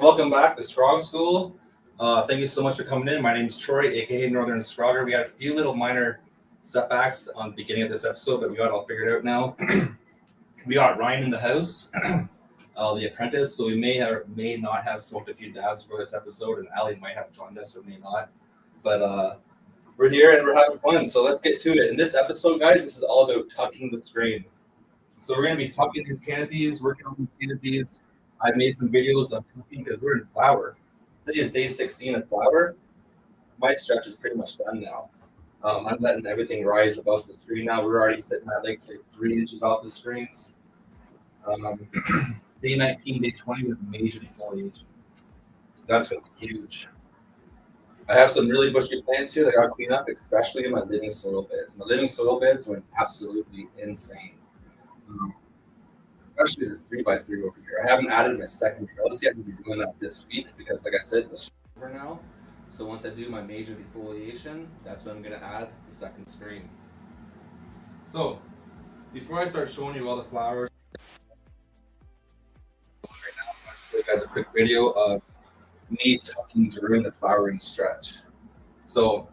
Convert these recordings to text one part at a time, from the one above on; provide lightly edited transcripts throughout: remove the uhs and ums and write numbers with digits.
welcome back to Scrog School. Thank you so much for coming in. My name is Troy, aka Northern Scrogger. We had a few little minor setbacks on the beginning of this episode, but we got it all figured out now. We got Ryan in the house, the apprentice, so we may not have smoked a few dabs for this episode, and Ali might have joined us or may not. But we're here and we're having fun, so let's get to it. In this episode, guys, this is all about tucking the strain. So we're going to be tucking these canopies, working on these canopies. I've made some videos of tucking because we're in flower. Today is day 16 of flower. My stretch is pretty much done now. I'm letting everything rise above the screen now. We're already sitting at like say 3 inches off the screens. Day 19, day 20 with major defoliation. That's going to be huge. I have some really bushy plants here that I got to clean up, especially in my living soil beds. My living soil beds went absolutely insane. Especially this 3x3 over here. I haven't added my second trellis yet. We'll be doing that this week because, like I said, the over now. So once I do my major defoliation, that's when I'm going to add the second screen. So before I start showing you all the flowers, right now, I'm going to show you guys a quick video of me tucking during the flowering stretch. So,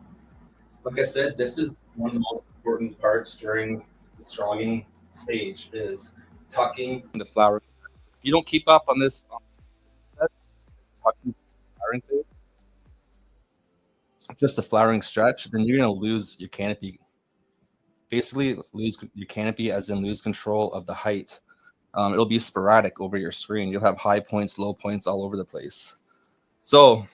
like I said, this is one of the most important parts during the scrogging stage is tucking the flowering. If you don't keep up on this tucking flowering phase, just the flowering stretch, then you're going to lose your canopy. Basically, lose your canopy as in lose control of the height. It'll be sporadic over your screen. You'll have high points, low points all over the place. So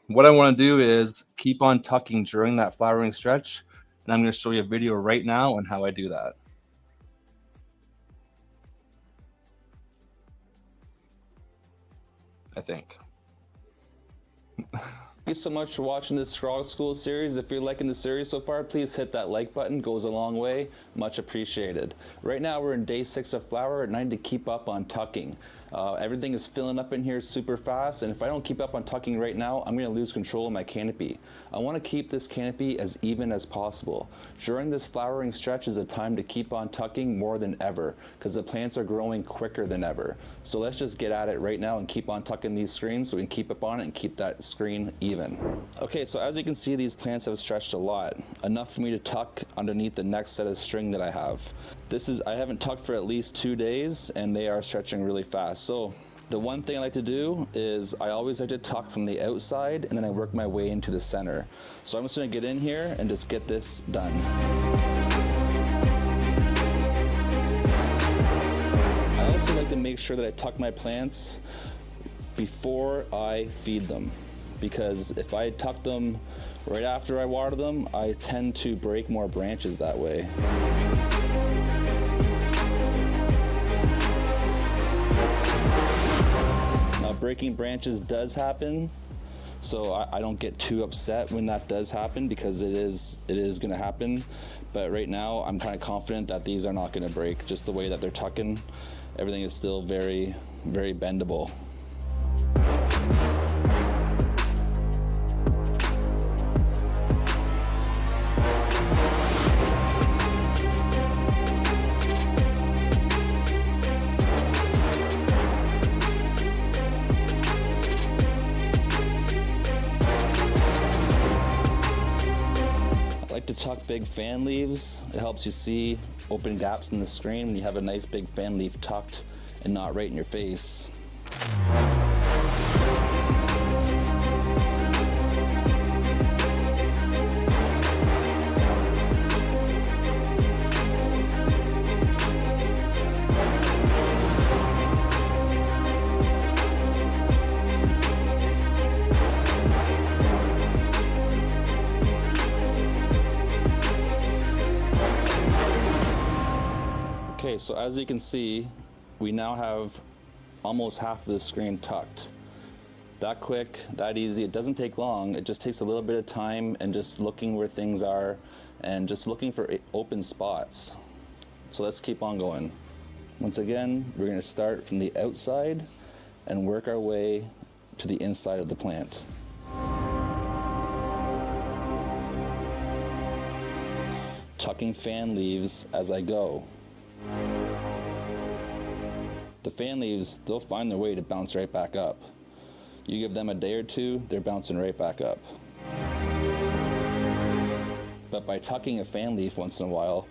what I want to do is keep on tucking during that flowering stretch, and I'm going to show you a video right now on how I do that. I think. Thank you so much for watching this Scrog School series. If you're liking the series so far, please hit that like button. Goes a long way. Much appreciated. Right now we're in day 6 of flower, and I need to keep up on tucking. Everything is filling up in here super fast, and if I don't keep up on tucking right now, I'm going to lose control of my canopy. I want to keep this canopy as even as possible. During this flowering stretch is a time to keep on tucking more than ever because the plants are growing quicker than ever. So let's just get at it right now and keep on tucking these screens so we can keep up on it and keep that screen even. Okay, so as you can see, these plants have stretched a lot, enough for me to tuck underneath the next set of string that I have. I haven't tucked for at least 2 days, and they are stretching really fast. So the one thing I like to do is I always like to tuck from the outside, and then I work my way into the center. So I'm just going to get in here and just get this done. I also like to make sure that I tuck my plants before I feed them, because if I tuck them right after I water them, I tend to break more branches that way. Now, breaking branches does happen, so I don't get too upset when that does happen because it is going to happen. But right now, I'm kind of confident that these are not going to break. Just the way that they're tucking, everything is still very, very bendable. To tuck big fan leaves. It helps you see open gaps in the screen when you have a nice big fan leaf tucked and not right in your face. Okay, so as you can see, we now have almost half of the screen tucked. That quick, that easy, it doesn't take long, it just takes a little bit of time and just looking where things are and just looking for open spots. So let's keep on going. Once again, we're going to start from the outside and work our way to the inside of the plant. Tucking fan leaves as I go. The fan leaves, they'll find their way to bounce right back up. You give them a day or two, they're bouncing right back up. But by tucking a fan leaf once in a while,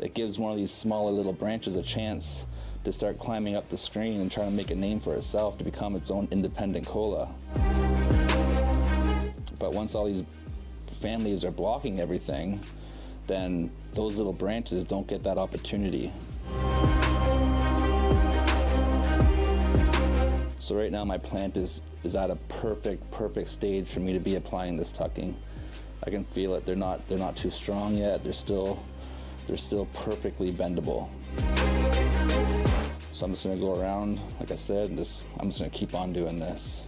it gives one of these smaller little branches a chance to start climbing up the screen and trying to make a name for itself to become its own independent cola. But once all these fan leaves are blocking everything, then those little branches don't get that opportunity. So right now my plant is at a perfect stage for me to be applying this tucking. I can feel it. They're not too strong yet. They're still perfectly bendable. So I'm just gonna go around, like I said, I'm just gonna keep on doing this.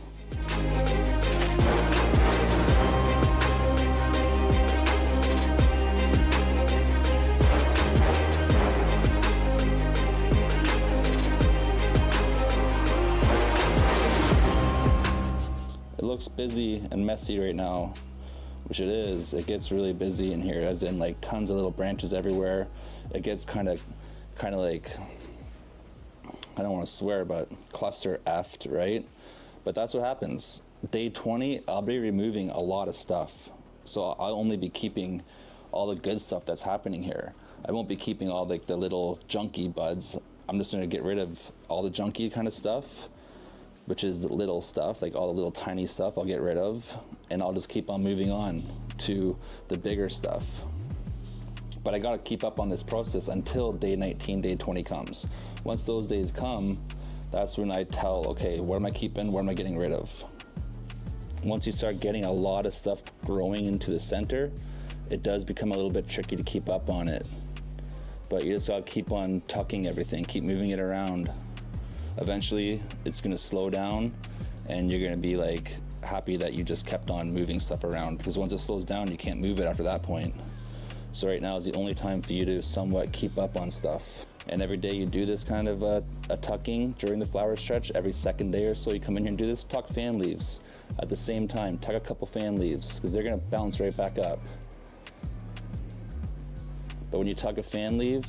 It looks busy and messy right now, which it is. It gets really busy in here, as in like tons of little branches everywhere. It gets kind of like, I don't want to swear, but cluster effed, right? But that's what happens. Day 20, I'll be removing a lot of stuff. So I'll only be keeping all the good stuff that's happening here. I won't be keeping all like the little junky buds. I'm just gonna get rid of all the junky kind of stuff, which is the little stuff, like all the little tiny stuff I'll get rid of, and I'll just keep on moving on to the bigger stuff. But I gotta keep up on this process until day 19, day 20 comes. Once those days come, that's when I tell, okay, what am I keeping, what am I getting rid of? Once you start getting a lot of stuff growing into the center, it does become a little bit tricky to keep up on it. But you just gotta keep on tucking everything, keep moving it around. Eventually, it's gonna slow down and you're gonna be like happy that you just kept on moving stuff around, because once it slows down, you can't move it after that point. So right now is the only time for you to somewhat keep up on stuff. And every day you do this kind of a tucking during the flower stretch, every second day or so you come in here and do this, tuck fan leaves. At the same time, tuck a couple fan leaves, because they're gonna bounce right back up. But when you tuck a fan leaf,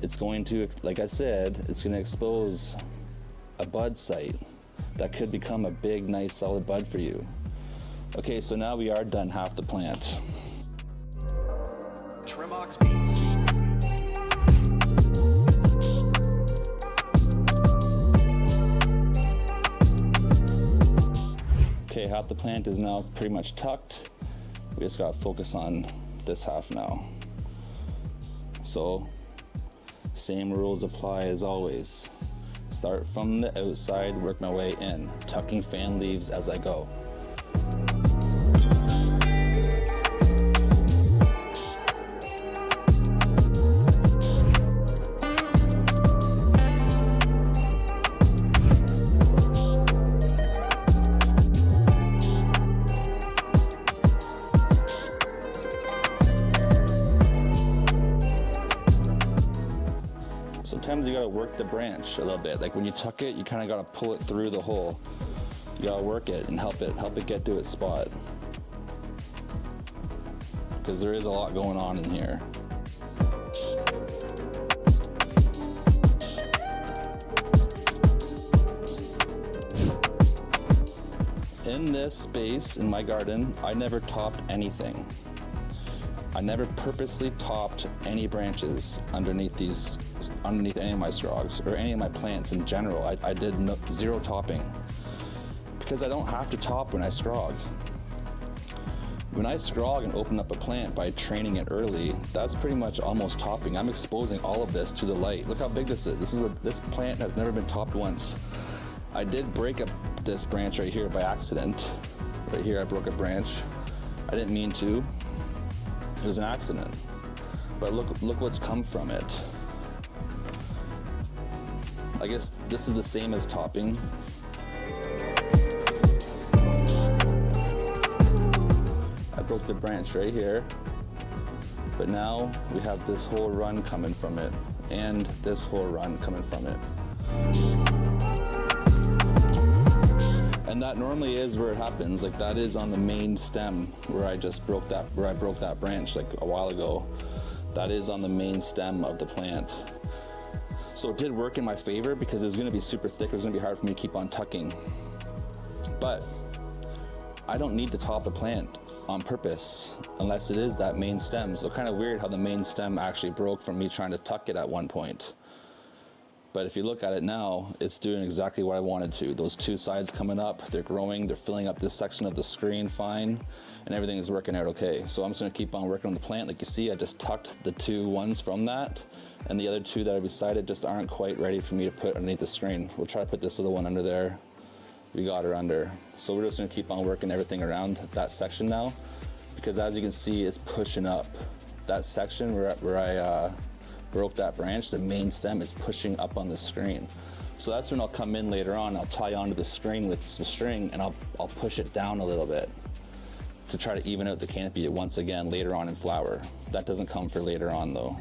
it's going to, like I said, it's gonna expose a bud site that could become a big, nice, solid bud for you. Okay, so now we are done half the plant. Trimox Beats. Okay, half the plant is now pretty much tucked. We just gotta focus on this half now. So, same rules apply as always. Start from the outside, work my way in, tucking fan leaves as I go. Sometimes you gotta work the branch a little bit. Like when you tuck it, you kind of gotta pull it through the hole. You gotta work it and help it get to its spot. Because there is a lot going on in here. In this space, in my garden, I never topped anything. I never purposely topped any branches underneath any of my scrogs or any of my plants in general. I did zero topping because I don't have to top when I scrog. When I scrog and open up a plant by training it early, that's pretty much almost topping. I'm exposing all of this to the light. Look how big this is. This plant has never been topped once. I did break up this branch right here by accident. Right here I broke a branch. I didn't mean to. It was an accident. But look what's come from it. I guess this is the same as topping. I broke the branch right here, but now we have this whole run coming from it and this whole run coming from it. And that normally is where it happens. Like that is on the main stem where I broke that branch like a while ago. That is on the main stem of the plant. So it did work in my favor because it was gonna be super thick. It was gonna be hard for me to keep on tucking. But I don't need to top a plant on purpose unless it is that main stem. So kind of weird how the main stem actually broke from me trying to tuck it at one point. But if you look at it now, it's doing exactly what I wanted to. Those two sides coming up, they're growing, they're filling up this section of the screen fine, and everything is working out okay. So I'm just gonna keep on working on the plant. Like you see, I just tucked the two ones from that, and the other two that are beside it just aren't quite ready for me to put underneath the screen. We'll try to put this other one under there. We got her under. So we're just gonna keep on working everything around that section now, because as you can see, it's pushing up. That section where I broke that branch, the main stem is pushing up on the screen. So that's when I'll come in later on, I'll tie onto the screen with some string and I'll push it down a little bit to try to even out the canopy once again later on in flower. That doesn't come for later on though.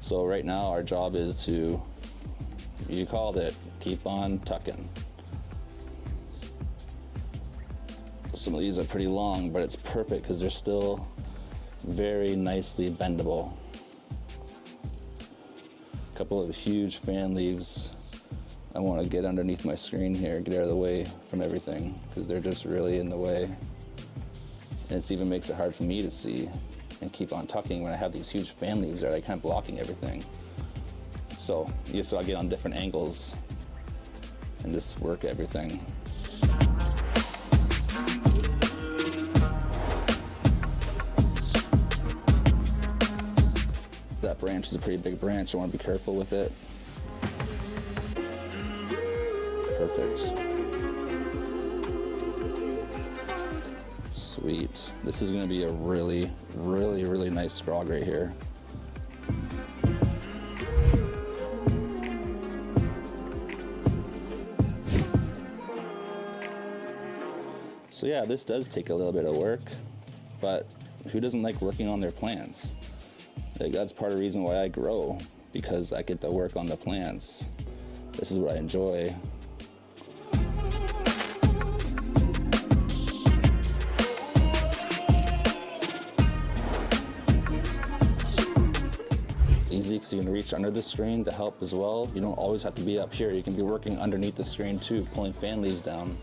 So right now our job is to, you called it, keep on tucking. Some of these are pretty long, but it's perfect because they're still very nicely bendable. Couple of huge fan leaves. I want to get underneath my screen here, get out of the way from everything, because they're just really in the way. And it even makes it hard for me to see and keep on tucking when I have these huge fan leaves that are like kind of blocking everything. So I get on different angles and just work everything. That branch is a pretty big branch. I want to be careful with it. Perfect. Sweet. This is going to be a really, really, really nice scrog right here. So yeah, this does take a little bit of work, but who doesn't like working on their plants? Like, that's part of the reason why I grow, because I get to work on the plants. This is what I enjoy. It's easy because you can reach under the screen to help as well. You don't always have to be up here. You can be working underneath the screen too, pulling fan leaves down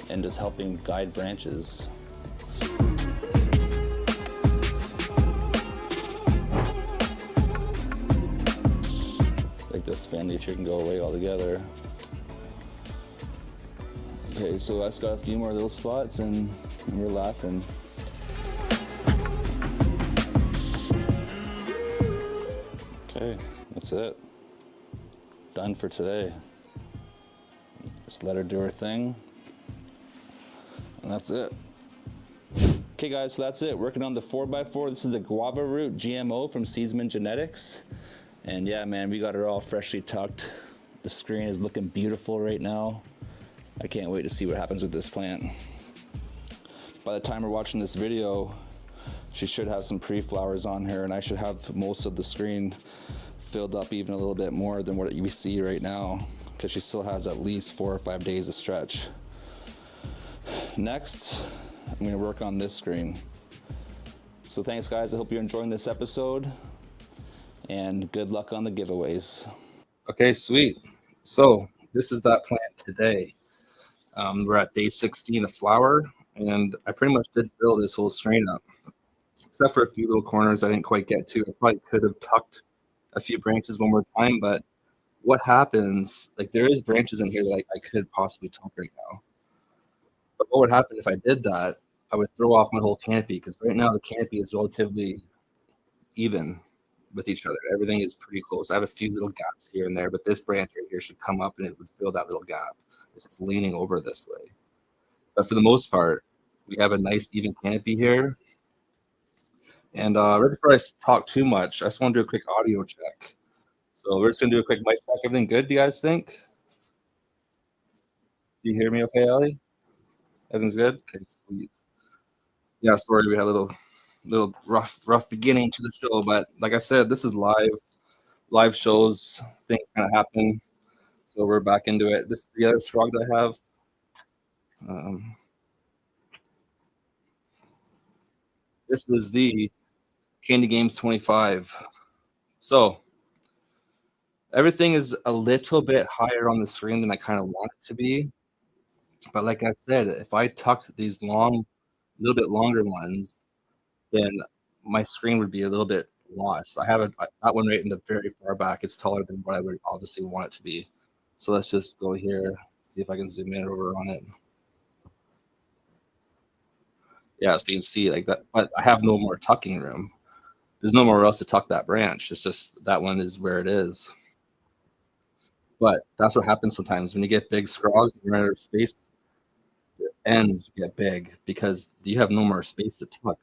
and just helping guide branches. This fan leaf here can go away altogether. Okay, so that's got a few more little spots and we're laughing. Okay, that's it. Done for today. Just let her do her thing. And that's it. Okay guys, so that's it. Working on the 4x4. This is the guava root GMO from Seedsman Genetics. And yeah, man, we got her all freshly tucked. The screen is looking beautiful right now. I can't wait to see what happens with this plant. By the time we're watching this video, she should have some pre-flowers on her, and I should have most of the screen filled up even a little bit more than what we see right now, because she still has at least 4 or 5 days of stretch. Next, I'm gonna work on this screen. So thanks guys, I hope you're enjoying this episode. And good luck on the giveaways. Okay, sweet. So this is that plant today. We're at day 16 of flower, and I pretty much did fill this whole strain up, except for a few little corners I didn't quite get to. I probably could have tucked a few branches one more time, but what happens, like there is branches in here that I could possibly tuck right now. But what would happen if I did that? I would throw off my whole canopy, because right now the canopy is relatively even with each other. Everything is pretty close. I have a few little gaps here and there, but this branch right here should come up and it would fill that little gap. It's just leaning over this way. But for the most part, we have a nice even canopy here. And right before I talk too much, I just want to do a quick audio check. So we're just going to do a quick mic check. Everything good, do you guys think? Do you hear me okay, Ellie? Everything's good? Okay, sweet. Yeah, sorry, we had a little rough beginning to the show, but like I said, this is live shows. Things kind of happen, so we're back into it. This is the other Scrog that I have. This is the Candy Games 25. So everything is a little bit higher on the screen than I kind of want it to be. But like I said, if I tucked these long, little bit longer ones, then my screen would be a little bit lost. I have that one right in the very far back. It's taller than what I would obviously want it to be. So let's just go here, see if I can zoom in over on it. Yeah, so you can see like that, but I have no more tucking room. There's no more else to tuck that branch. It's just that one is where it is. But that's what happens sometimes when you get big scrogs, you run out of space, the ends get big because you have no more space to tuck,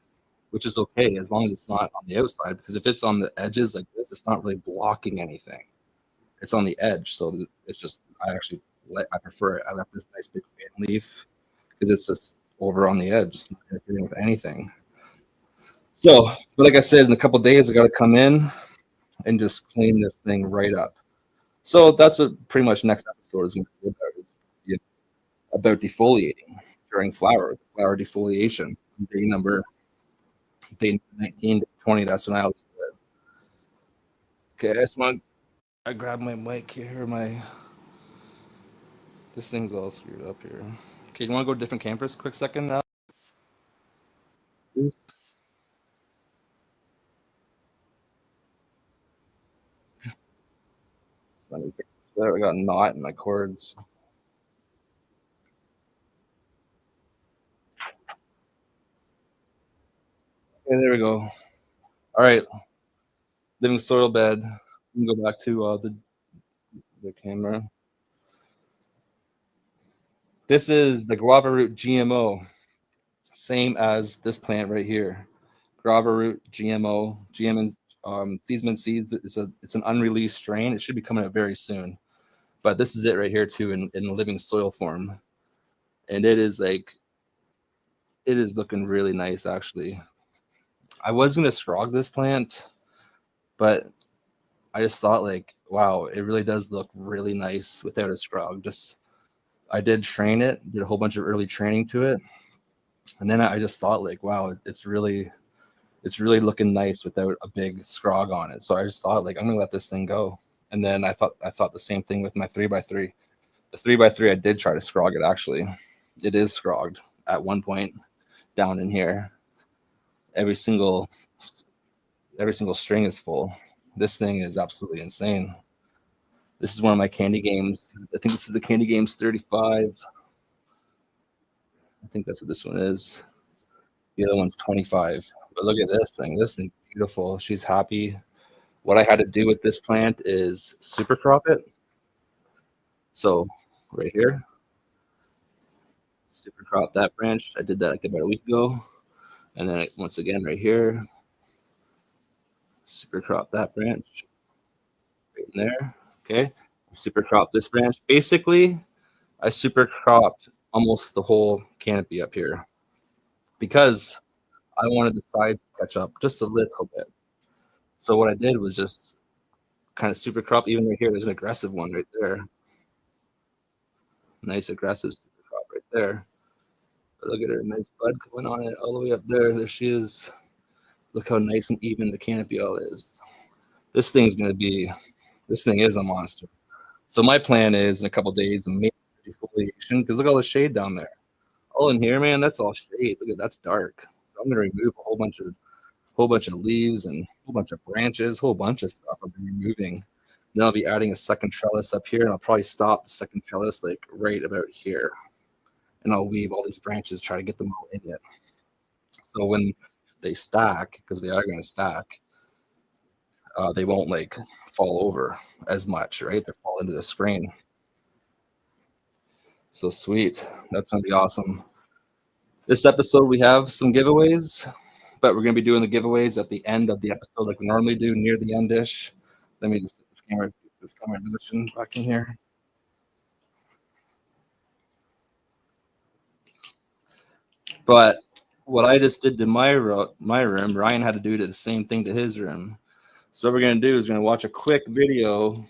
which is okay as long as it's not on the outside. Because if it's on the edges like this, it's not really blocking anything. It's on the edge, so it's just I prefer it. I left this nice big fan leaf because it's just over on the edge, it's not interfering with anything. So, but like I said, in a couple days, I got to come in and just clean this thing right up. So that's what pretty much next episode is going to be about. Is about defoliating during flower defoliation. Day 19 to 20. That's when I was do it. Okay, I just want. I grab my mic here. This thing's all screwed up here. Okay, you want to go to different cam for a quick second now? Please. There, I got a knot in my cords. Okay, there we go. All right, living soil bed. We can go back to the camera. This is the guava root GMO, same as this plant right here. Guava root GMO, Seedsman Seeds. It's an unreleased strain. It should be coming out very soon. But this is it right here too in living soil form. And it is looking really nice actually. I was gonna scrog this plant, but I just thought like, wow, it really does look really nice without a scrog. I did train it, did a whole bunch of early training to it. And then I just thought like, wow, it's really looking nice without a big scrog on it. So I just thought like, I'm gonna let this thing go. And then I thought the same thing with my 3x3. The 3x3, I did try to scrog it actually. It is scrogged at one point down in here. Every single string is full. This thing is absolutely insane. This is one of my candy games. I think this is the Candy Games 35. I think that's what this one is. The other one's 25. But look at this thing. This thing's beautiful. She's happy. What I had to do with this plant is super crop it. So right here, super crop that branch. I did that like about a week ago. And then once again right here, super crop that branch right in there. Okay. Super crop this branch. Basically, I super cropped almost the whole canopy up here because I wanted the sides to catch up just a little bit. So what I did was just kind of super crop. Even right here, there's an aggressive one right there. Nice aggressive super crop right there. But look at her, nice bud coming on it all the way up there. There she is. Look how nice and even the canopy all is. This thing is a monster. So my plan is in a couple days, maybe defoliation, because look at all the shade down there. All in here, man, that's all shade. Look at that's dark. So I'm gonna remove a whole bunch of leaves and a whole bunch of branches, whole bunch of stuff I'll be removing. Then I'll be adding a second trellis up here, and I'll probably stop the second trellis like right about here. And I'll weave all these branches, try to get them all in it. So when they stack, because they are gonna stack, they won't like fall over as much, right? They fall into the screen. So sweet. That's gonna be awesome. This episode we have some giveaways, but we're gonna be doing the giveaways at the end of the episode like we normally do, near the end-ish. Let me just get this camera position back in here. But what I just did to my room, Ryan had to do the same thing to his room. So what we're gonna do is we're gonna watch a quick video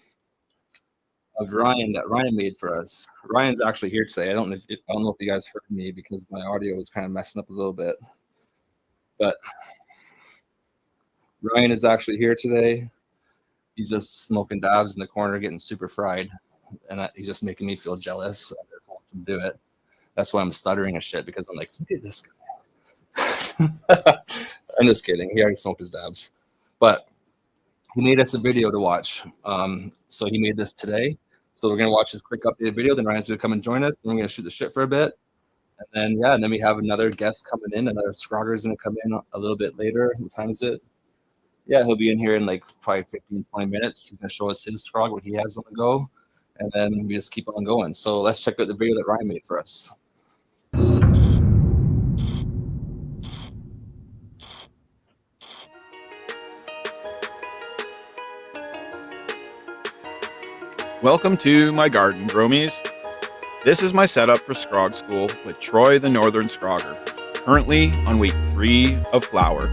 of Ryan that Ryan made for us. Ryan's actually here today. I don't know if you guys heard me because my audio was kind of messing up a little bit. But Ryan is actually here today. He's just smoking dabs in the corner, getting super fried, and he's just making me feel jealous. I just want him to do it. That's why I'm stuttering and shit, because I'm like, look at this guy. I'm just kidding. He already smoked his dabs. But he made us a video to watch. So he made this today. So we're going to watch his quick updated video. Then Ryan's going to come and join us. And we're going to shoot the shit for a bit. And then we have another guest coming in. Another Scrogger's going to come in a little bit later. What time is it? Yeah, he'll be in here in like probably 15, 20 minutes. He's going to show us his Scrog, what he has on the go. And then we just keep on going. So let's check out the video that Ryan made for us. Welcome to my garden, Bromies. This is my setup for Scrog School with Troy the Northern Scrogger, currently on week 3 of flower.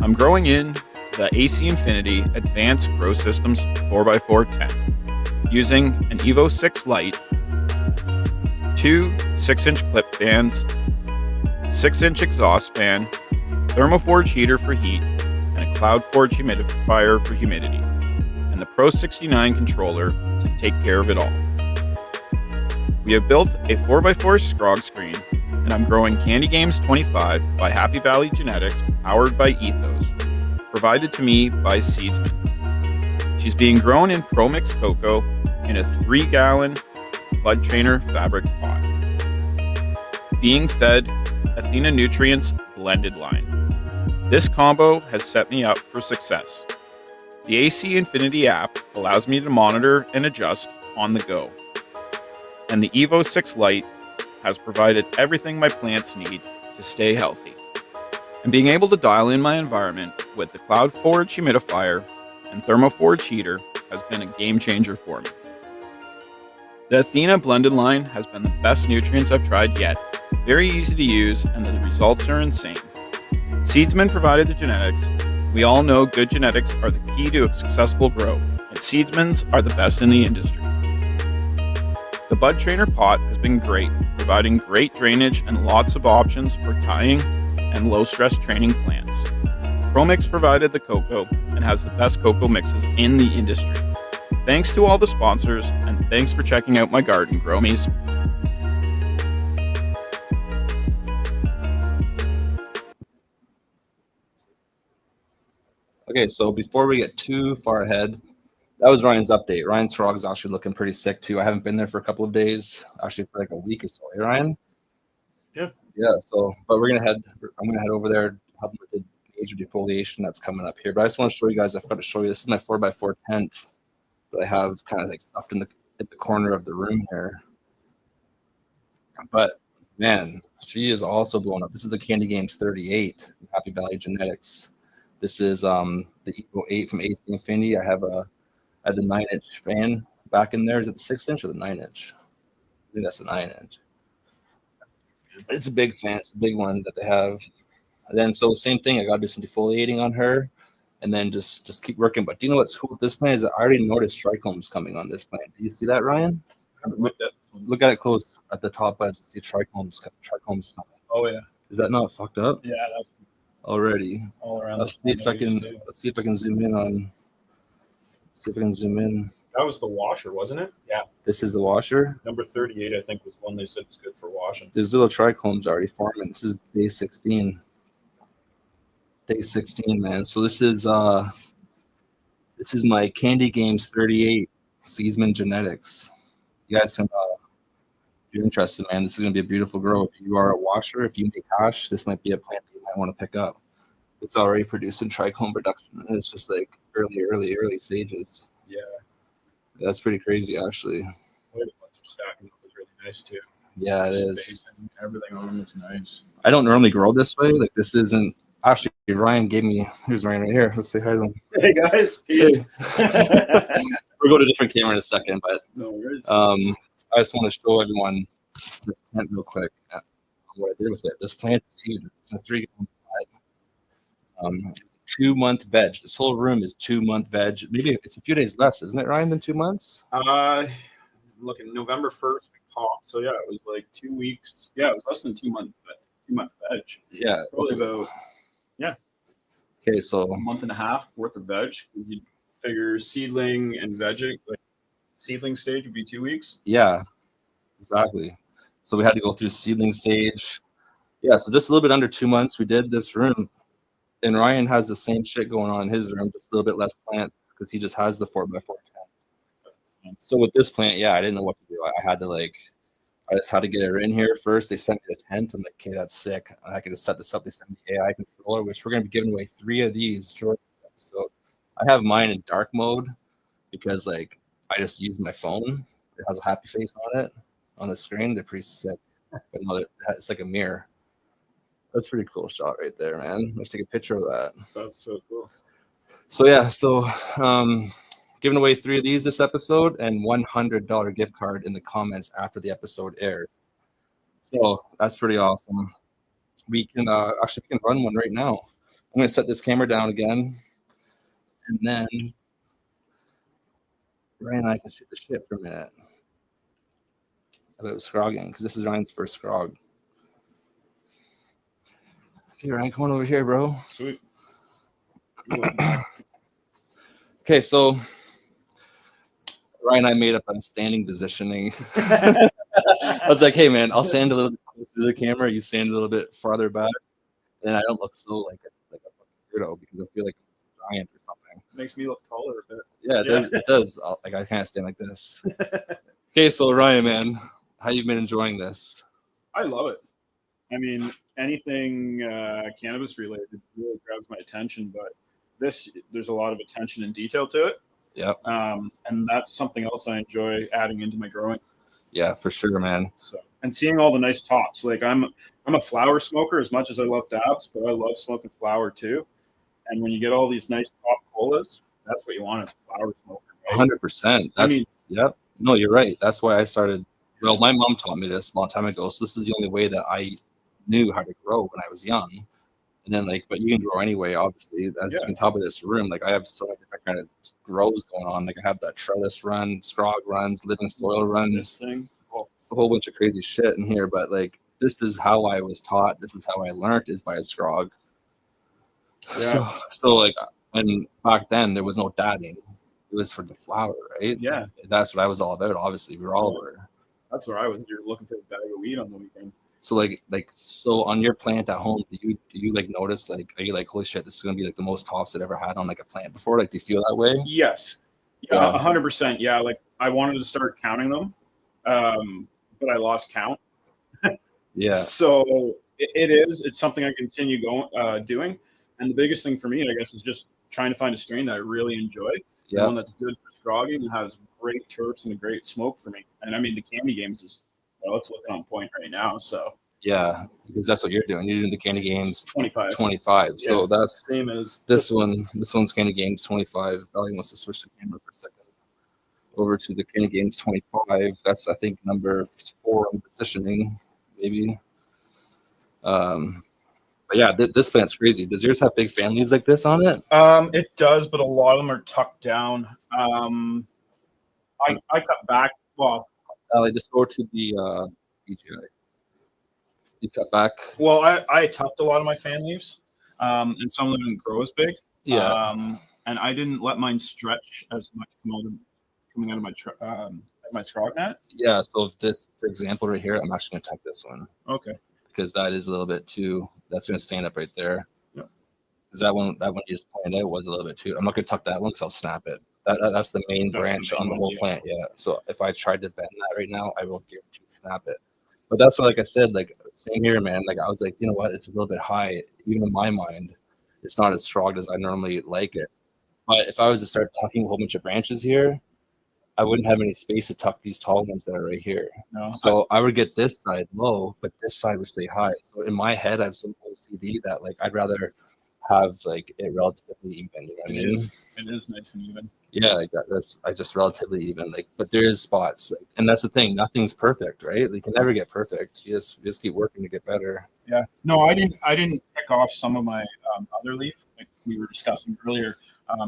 I'm growing in the AC Infinity Advanced Grow Systems 4x4 tent using an Evo 6 Lite, 2 6-inch clip fans, 6-inch exhaust fan, thermoforge heater for heat, and a CloudForge humidifier for humidity, and the Pro 69 controller to take care of it all. We have built a 4x4 Scrog screen, and I'm growing Candy Games 25 by Happy Valley Genetics, powered by Ethos, provided to me by Seedsman. She's being grown in ProMix cocoa in a 3-gallon bud trainer fabric pot, being fed Athena Nutrients blended line. This combo has set me up for success. The AC Infinity app allows me to monitor and adjust on the go. And the Evo 6 Lite has provided everything my plants need to stay healthy. And being able to dial in my environment with the CloudForge humidifier and thermoforge heater has been a game changer for me. The Athena blended line has been the best nutrients I've tried yet. Very easy to use, and the results are insane. Seedsman provided the genetics. We all know good genetics are the key to a successful grow, and Seedsmans are the best in the industry. The bud trainer pot has been great, providing great drainage and lots of options for tying and low-stress training plants. ProMix provided the cocoa and has the best cocoa mixes in the industry. Thanks to all the sponsors, and thanks for checking out my garden, Gromies. Okay, so before we get too far ahead, that was Ryan's update. Ryan's Scrog is actually looking pretty sick too. I haven't been there for a couple of days, actually for like a week or so. Hey, Ryan? Yeah. Yeah, so, but I'm gonna head over there, help with the major defoliation that's coming up here. But I just want to show you guys, I forgot to show you, this is my 4x4 tent that I have kind of like stuffed in at the corner of the room here. But man, she is also blowing up. This is the Candy Games 38 from Happy Valley Genetics. This is the Evo 8 from AC Infinity. I have the 9-inch fan back in there. Is it the 6-inch or the 9-inch? I think that's the 9-inch. It's a big fan. It's the big one that they have. And then so same thing. I got to do some defoliating on her, and then just keep working. But do you know what's cool with this plant is I already noticed trichomes coming on this plant. Do you see that, Ryan? Look at it close at the top edge. You see trichomes coming. Oh yeah. Is that not fucked up? Yeah, that's Already. all around. Let's see if I can zoom in on. See if I can zoom in. That was the washer, wasn't it? Yeah. This is the washer. Number 38, I think, was one they said was good for washing. There's little trichomes already forming. This is day 16. Day 16, man. So this is my Candy Games 38 Seedsman Genetics. You guys can, if you're interested, man, this is gonna be a beautiful grow. If you are a washer, if you make hash, this might be a plant that you might want to pick up. It's already producing trichome production, and it's just like early stages. Yeah. That's pretty crazy, actually. The ones stacking up was really nice too. Yeah, it is. Everything on them is nice. I don't normally grow this way. Like this isn't actually. Ryan gave me. Here's Ryan right here. Let's say hi to him. Hey guys, peace. We'll go to a different camera in a second, but No worries. I just want to show everyone this plant real quick. What I did with it. This plant is huge. It's a 3-gallon pot. 2-month veg. This whole room is 2-month veg. Maybe it's a few days less, isn't it, Ryan, than 2 months? Looking November 1st we popped. So yeah, it was like 2 weeks. Yeah, it was less than 2 months, but 2-month veg. Yeah. Probably about Okay, so a month and a half worth of veg. You figure seedling and veg, like seedling stage would be 2 weeks. yeah, exactly. So we had to go through seedling stage. Yeah, so just a little bit under 2 months, we did this room. And Ryan has the same shit going on in his room, just a little bit less plants because he just has the 4x4 tent. So with this plant, yeah, I didn't know what to do. I just had to get it in here first. They sent me the tent. I'm like, okay, that's sick. I can just set this up. They sent me the AI controller, which we're going to be giving away 3 of these. So I have mine in dark mode because like I just use my phone. It has a happy face on it on the screen. They're pretty sick. But no, it's like a mirror. That's a pretty cool shot right there, man. Let's take a picture of that. That's so cool. So yeah, giving away 3 of these this episode and $100 gift card in the comments after the episode airs. So that's pretty awesome. We can actually run one right now. I'm gonna set this camera down again, and then Ryan and I can shoot the shit for a minute about scrogging because this is Ryan's first scrog. Okay, Ryan, come on over here, bro. Sweet. Okay, so Ryan and I made up on standing positioning. I was like, hey, man, I'll stand a little bit closer to the camera. You stand a little bit farther back. And I don't look so like a fucking weirdo because I feel like I'm a giant or something. Makes me look taller a bit. Yeah, it does. I kind of stand like this. Okay, so Ryan, man, how you been enjoying this? I love it. I mean, anything cannabis related really grabs my attention, but there's a lot of attention and detail to it. Yep. And that's something else I enjoy adding into my growing. Yeah, for sure, man. So, and seeing all the nice tops. Like I'm a flower smoker as much as I love dabs, but I love smoking flower too. And when you get all these nice top colas, that's what you want as a flower smoker. Right? 100%. Yep. No, you're right. That's why I started. Well, my mom taught me this a long time ago. So this is the only way that I knew how to grow when I was young. And then but you can grow anyway, obviously. As you can tell by this room, I have so many different kind of grows going on. I have that trellis run, scrog runs, living soil runs. This thing. Well, it's a whole bunch of crazy shit in here, but this is how I was taught. This is how I learned is by a scrog. Yeah. So and back then there was no dabbing. It was for the flower, right? Yeah. That's what I was all about. Obviously, we were all over. That's where I was. You're looking for a bag of weed on the weekend. So so on your plant at home, do you notice are you holy shit, this is gonna be the most tops I've ever had on a plant before? Do you feel that way? Yes. Yeah, 100%. Yeah, I wanted to start counting them, but I lost count. Yeah. So it's something I continue doing, and the biggest thing for me, I guess, is just trying to find a strain that I really enjoy. Yeah. One that's good for scrogging and has great terps and a great smoke for me. And I mean, the Candy Games is. Well, it's looking on point right now. So yeah, because that's what you're doing. You're doing the Candy Games 25. Yeah, so that's same as this one. This one's Candy Games 25. Valley wants to switch the camera for a second. Over to the Candy Games 25. That's I think number 4 on positioning, maybe. But yeah, this plant's crazy. Does yours have big fan leaves like this on it? It does, but a lot of them are tucked down. I cut back. Well. Just go to the DJI. You cut back. Well, I tucked a lot of my fan leaves, and some of them didn't grow as big. Yeah. And I didn't let mine stretch as much coming out of my scrog net. Yeah. So if this, for example, right here, I'm actually gonna tuck this one. Okay. Because that is a little bit too. That's gonna stand up right there. Yeah. Because that one you just pointed out was a little bit too. I'm not gonna tuck that one because I'll snap it. That's the main branch on the whole plant. Yeah. So if I tried to bend that right now, I will guarantee snap it. But that's what, I said, same here, man. I was like, you know what? It's a little bit high. Even in my mind, it's not as strong as I normally like it. But if I was to start tucking a whole bunch of branches here, I wouldn't have any space to tuck these tall ones that are right here. No. So I would get this side low, but this side would stay high. So in my head, I have some OCD that I'd rather have it relatively even. You know what I mean? It is nice and even. Yeah, that's just relatively even. But there is spots, and that's the thing. Nothing's perfect, right? You can never get perfect. You just keep working to get better. Yeah. No, I didn't pick off some of my other leaf like we were discussing earlier,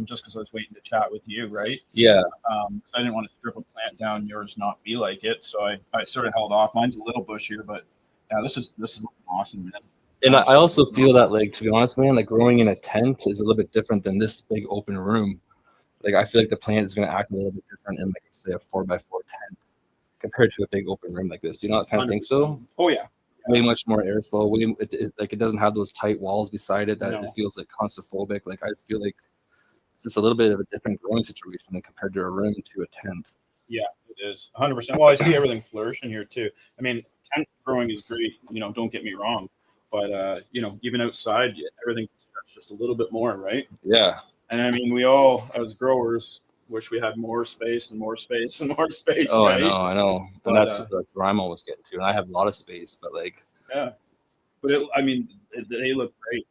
just because I was waiting to chat with you, right? Yeah. Because I didn't want to strip a plant down, yours not be like it, so I sort of held off. Mine's a little bushier, but yeah, this is awesome, man. And I also feel that, to be honest, man, growing in a tent is a little bit different than this big open room. I feel like the plant is going to act a little bit different in, say, a 4x4 tent. compared to a big open room like this. You know, I kind of think so. Oh yeah. Way much more airflow. Like it doesn't have those tight walls beside it that No. it feels like claustrophobic. Like I just feel like it's just a little bit of a different growing situation than compared to a room to a tent. Yeah, it is 100%. Well, I see everything flourishing here too. I mean, tent growing is great. You know, don't get me wrong, but you know, even outside, everything starts just a little bit more, right? Yeah. And I mean, we all, as growers, wish we had more space and more space and more space. Oh, right? I know. But, And that's where I'm always getting to. And I have a lot of space, but like, yeah. But I mean, they look great,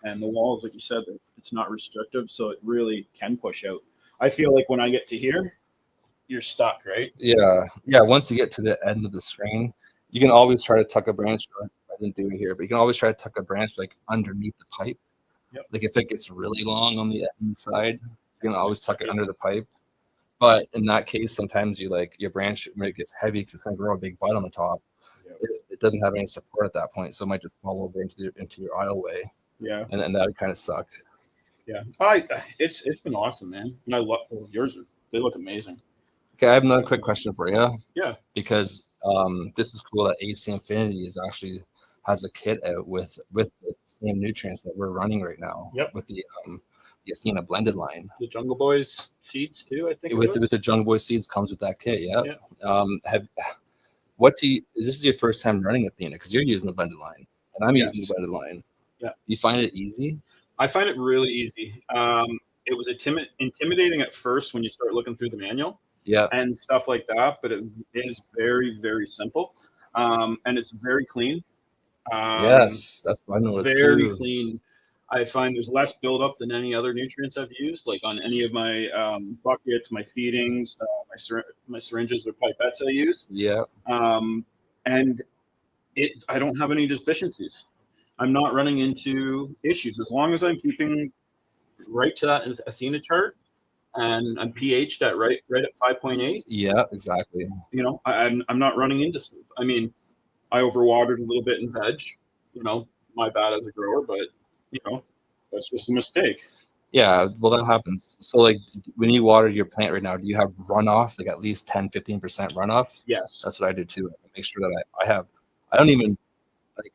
and the walls, like you said, it's not restrictive, so it really can push out. I feel like when I get to here, you're stuck, right? yeah. Once you get to the end of the screen, you can always try to tuck a branch. I didn't do it here, but you can always try to tuck a branch like underneath the pipe. Yep. Like if it gets really long on the inside, you can always tuck it under the pipe. But in that case, sometimes you like your branch when it gets heavy because it's going to grow a big bud on the top. Yep. It doesn't have any support at that point, so it might just fall over into your aisleway. Yeah. And that would kind of suck. Yeah. It's been awesome, man. And I love yours. They look amazing. Okay, I have another quick question for you. Yeah. Because this is cool that AC Infinity is actually has a kit out with the same nutrients that we're running right now. Yep. With the Athena blended line. The Jungle Boys seeds too, I think. With the Jungle Boy seeds comes with that kit. Yeah. Yeah. This is your first time running Athena because you're using the blended line and I'm using the blended line. Yeah. You find it easy? I find it really easy. It was intimidating at first when you start looking through the manual. Yeah. And stuff like that, but it is very, very simple. And it's very clean. Yes, that's what I noticed very too. clean. I find there's less buildup than any other nutrients I've used, like on any of my buckets, my feedings, my syringes or pipettes I use. Yeah. And I don't have any deficiencies. I'm not running into issues as long as I'm keeping right to that Athena chart, and I'm pH'd at right at 5.8. Yeah, exactly. You know, I'm not running into stuff. I mean, I overwatered a little bit in veg. You know, my bad as a grower, but you know, that's just a mistake. Yeah, well, that happens. So, like, when you water your plant right now, do you have runoff, like at least 10-15% runoff? Yes. That's what I do too. I make sure that I don't even, like,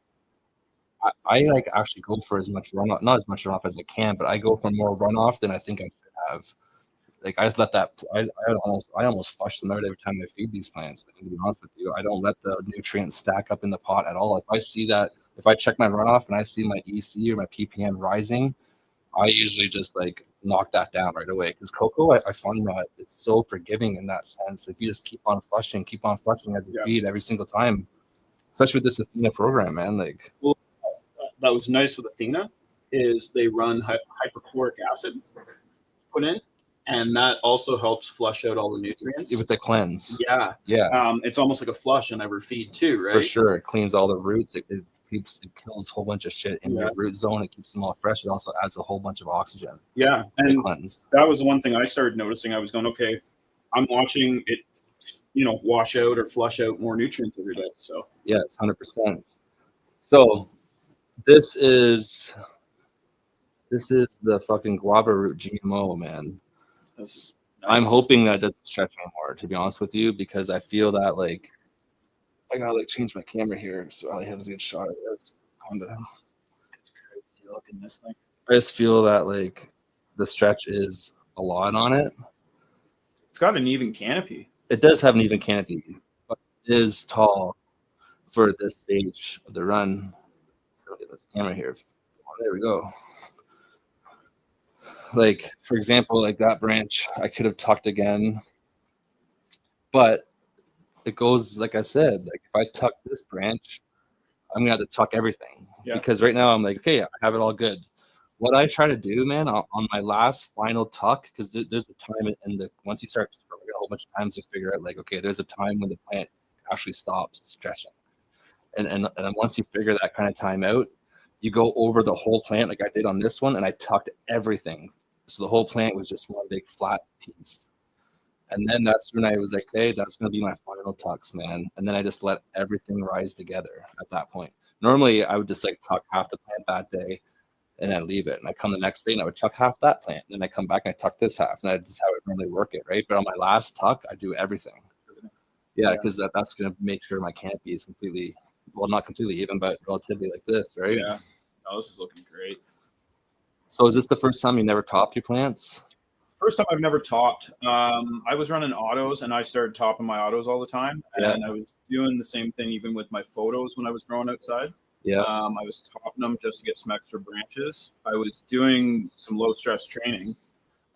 I like actually go for as much runoff, not as much runoff as I can, but I go for more runoff than I think I should have. Like, I just let that, I almost flush them out every time I feed these plants. To be honest with you, I don't let the nutrients stack up in the pot at all. If I check my runoff and I see my EC or my PPM rising, I usually just like knock that down right away. Because cocoa, I find that it's so forgiving in that sense. If you just keep on flushing as you feed every single time, especially with this Athena program, man. Like, well, that was nice with Athena is they run hypochloric acid put in. And that also helps flush out all the nutrients with the cleanse. Yeah. It's almost like a flush on every feed too, right? For sure. It cleans all the roots. It kills a whole bunch of shit in your root zone. It keeps them all fresh. It also adds a whole bunch of oxygen. Yeah. And that was the one thing I started noticing. I was going, okay, I'm watching it, you know, wash out or flush out more nutrients every day. So yes, 100%. So this is the fucking guava root GMO, man. Nice. I'm hoping that it doesn't stretch anymore, to be honest with you, because I feel that like I gotta like change my camera here so I have a good shot of this. Calm down. It's crazy looking this thing. I just feel that like the stretch is a lot on it. It's got an even canopy. It does have an even canopy, but it is tall for this stage of the run. So get this camera here. Oh, there we go. Like, for example, like that branch, I could have tucked again, but it goes, like I said, like if I tuck this branch, I'm gonna have to tuck everything because right now I'm like, okay, I have it all good. What I try to do, man, on my last final tuck, because there's a time once you start scrubbing a whole bunch of times to figure out like, okay, there's a time when the plant actually stops stretching, and then once you figure that kind of time out, you go over the whole plant like I did on this one, and I tucked everything. So the whole plant was just one big flat piece. And then that's when I was like, hey, that's going to be my final tucks, man. And then I just let everything rise together at that point. Normally, I would just like tuck half the plant that day and then leave it. And I come the next day and I would tuck half that plant. And then I come back and I tuck this half. And that's how I normally work it, right? But on my last tuck, I do everything. Yeah, because that's going to make sure my canopy is completely, well, not completely even, but relatively like this, right? Yeah. Oh, this is looking great. So is this the first time you never topped your plants? First time I've never topped. I was running autos, and I started topping my autos all the time. Yeah. And I was doing the same thing even with my photos when I was growing outside. Yeah. I was topping them just to get some extra branches. I was doing some low stress training,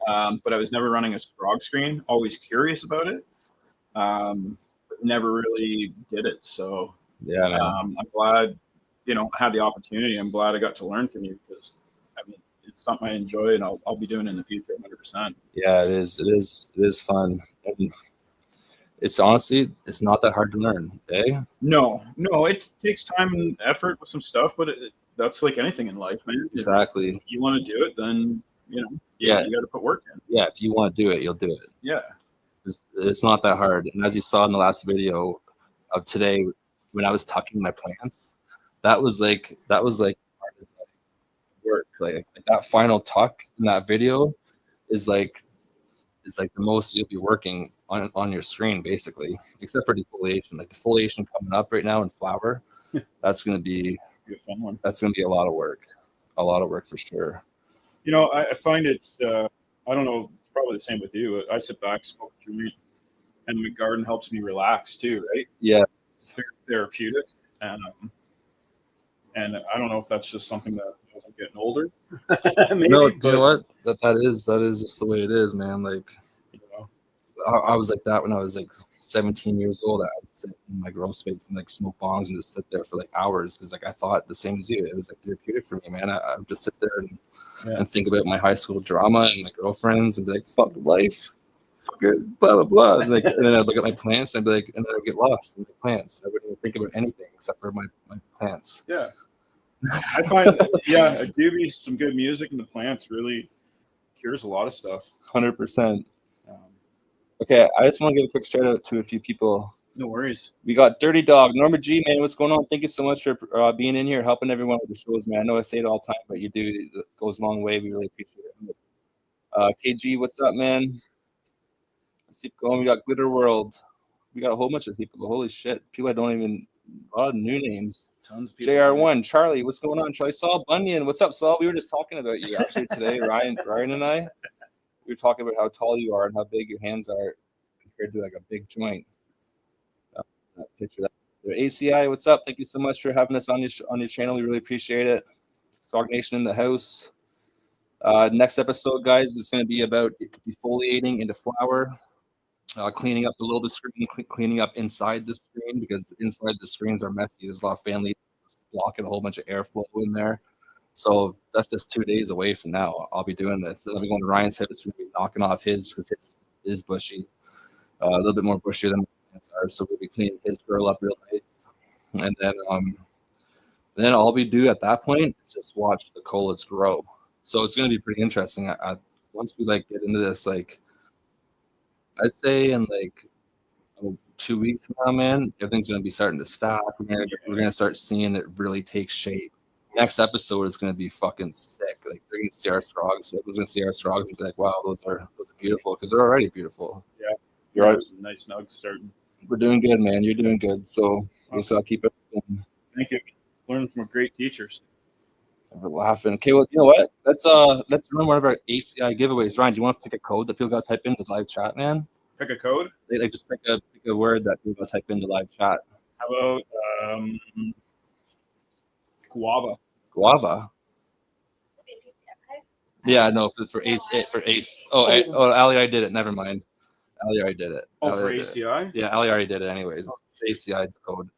but I was never running a Scrog screen. Always curious about it, but never really did it. So Yeah, man. I'm glad, I had the opportunity. I'm glad I got to learn from you because, I mean, it's something I enjoy and I'll be doing in the future 100%. Yeah, it is. It is fun. And it's honestly, it's not that hard to learn, eh? No, it takes time and effort with some stuff, but that's like anything in life, man. Exactly. If you want to do it, then, you Yeah. got to put work in. Yeah, if you want to do it, you'll do it. Yeah. It's not that hard. And as you saw in the last video of today, when I was tucking my plants, that was like work. Like that final tuck in that video is like the most you'll be working on your screen, basically, except for defoliation. Like defoliation coming up right now in flower, that's gonna be a fun one. That's gonna be a lot of work for sure. I find it's I don't know, probably the same with you. I sit back, smoke a joint, and my garden helps me relax too, right? Yeah, it's therapeutic, and I don't know if that's just something that as I'm getting older. Maybe, no, you know what? That is just the way it is, man. Like, I was like that when I was like 17 years old. I would sit in my grow space and like smoke bongs and just sit there for like hours because like I thought the same as you. It was like therapeutic for me, man. I would just sit there and think about my high school drama and my girlfriends and be like, fuck life, fuck it, blah blah blah. And then I'd look at my plants and be like, and then I'd get lost in my plants. I wouldn't even think about anything except for my plants. Yeah. I find do be some good music in the plants really cures a lot of stuff. 100%. Okay, I just want to give a quick shout out to a few people. No worries. We got Dirty Dog, Norma G, man, what's going on? Thank you so much for being in here, helping everyone with the shows, man. I know I say it all the time, but you do. It goes a long way. We really appreciate it. KG, what's up, man? Let's keep going. We got Glitter World. We got a whole bunch of people. Holy shit. People I don't even, a lot of new names. Tons of people. JR1, Charlie, what's going on? Charlie, Saul Bunyan, what's up, Saul? We were just talking about you actually today, Ryan and I. We were talking about how tall you are and how big your hands are compared to like a big joint. That picture there. ACI, what's up? Thank you so much for having us on your channel. We really appreciate it. Scrog Nation in the house. Next episode, guys, is going to be about defoliating into flower, cleaning up below the screen, cleaning up inside the screen because inside the screens are messy. There's a lot of family blocking a whole bunch of airflow in there. So that's just 2 days away from now. I'll be doing this. Then I'll be going to Ryan's house. We'll be knocking off his because his is bushy, a little bit more bushy than my plants are. So we'll be cleaning his girl up real nice. And then all we do at that point is just watch the collards grow. So it's going to be pretty interesting. Once we like get into this, like I'd say in like 2 weeks from now, man, everything's going to be starting to stack. We're going to start seeing it really take shape. Next episode is going to be fucking sick. Like they're going to see our Scrogs. Everyone's going to see our Scrogs and be like, "Wow, those are beautiful," because they're already beautiful. Yeah, you're already nice nugs starting. We're doing good, man. You're doing good. So I'll keep it. Thank you. Learning from great teachers. We're laughing. Okay, well, you know what? Let's run one of our ACI giveaways. Ryan, do you want to pick a code that people got to type into live chat, man? Pick a code. They like just pick a word that people got to type into live chat. How about guava? Guava. Yeah, no, for Ace. Oh, Ali already did it. Never mind. Ali already did it. Oh, for ACI? Yeah, Ali already did it anyways. It's ACI's code.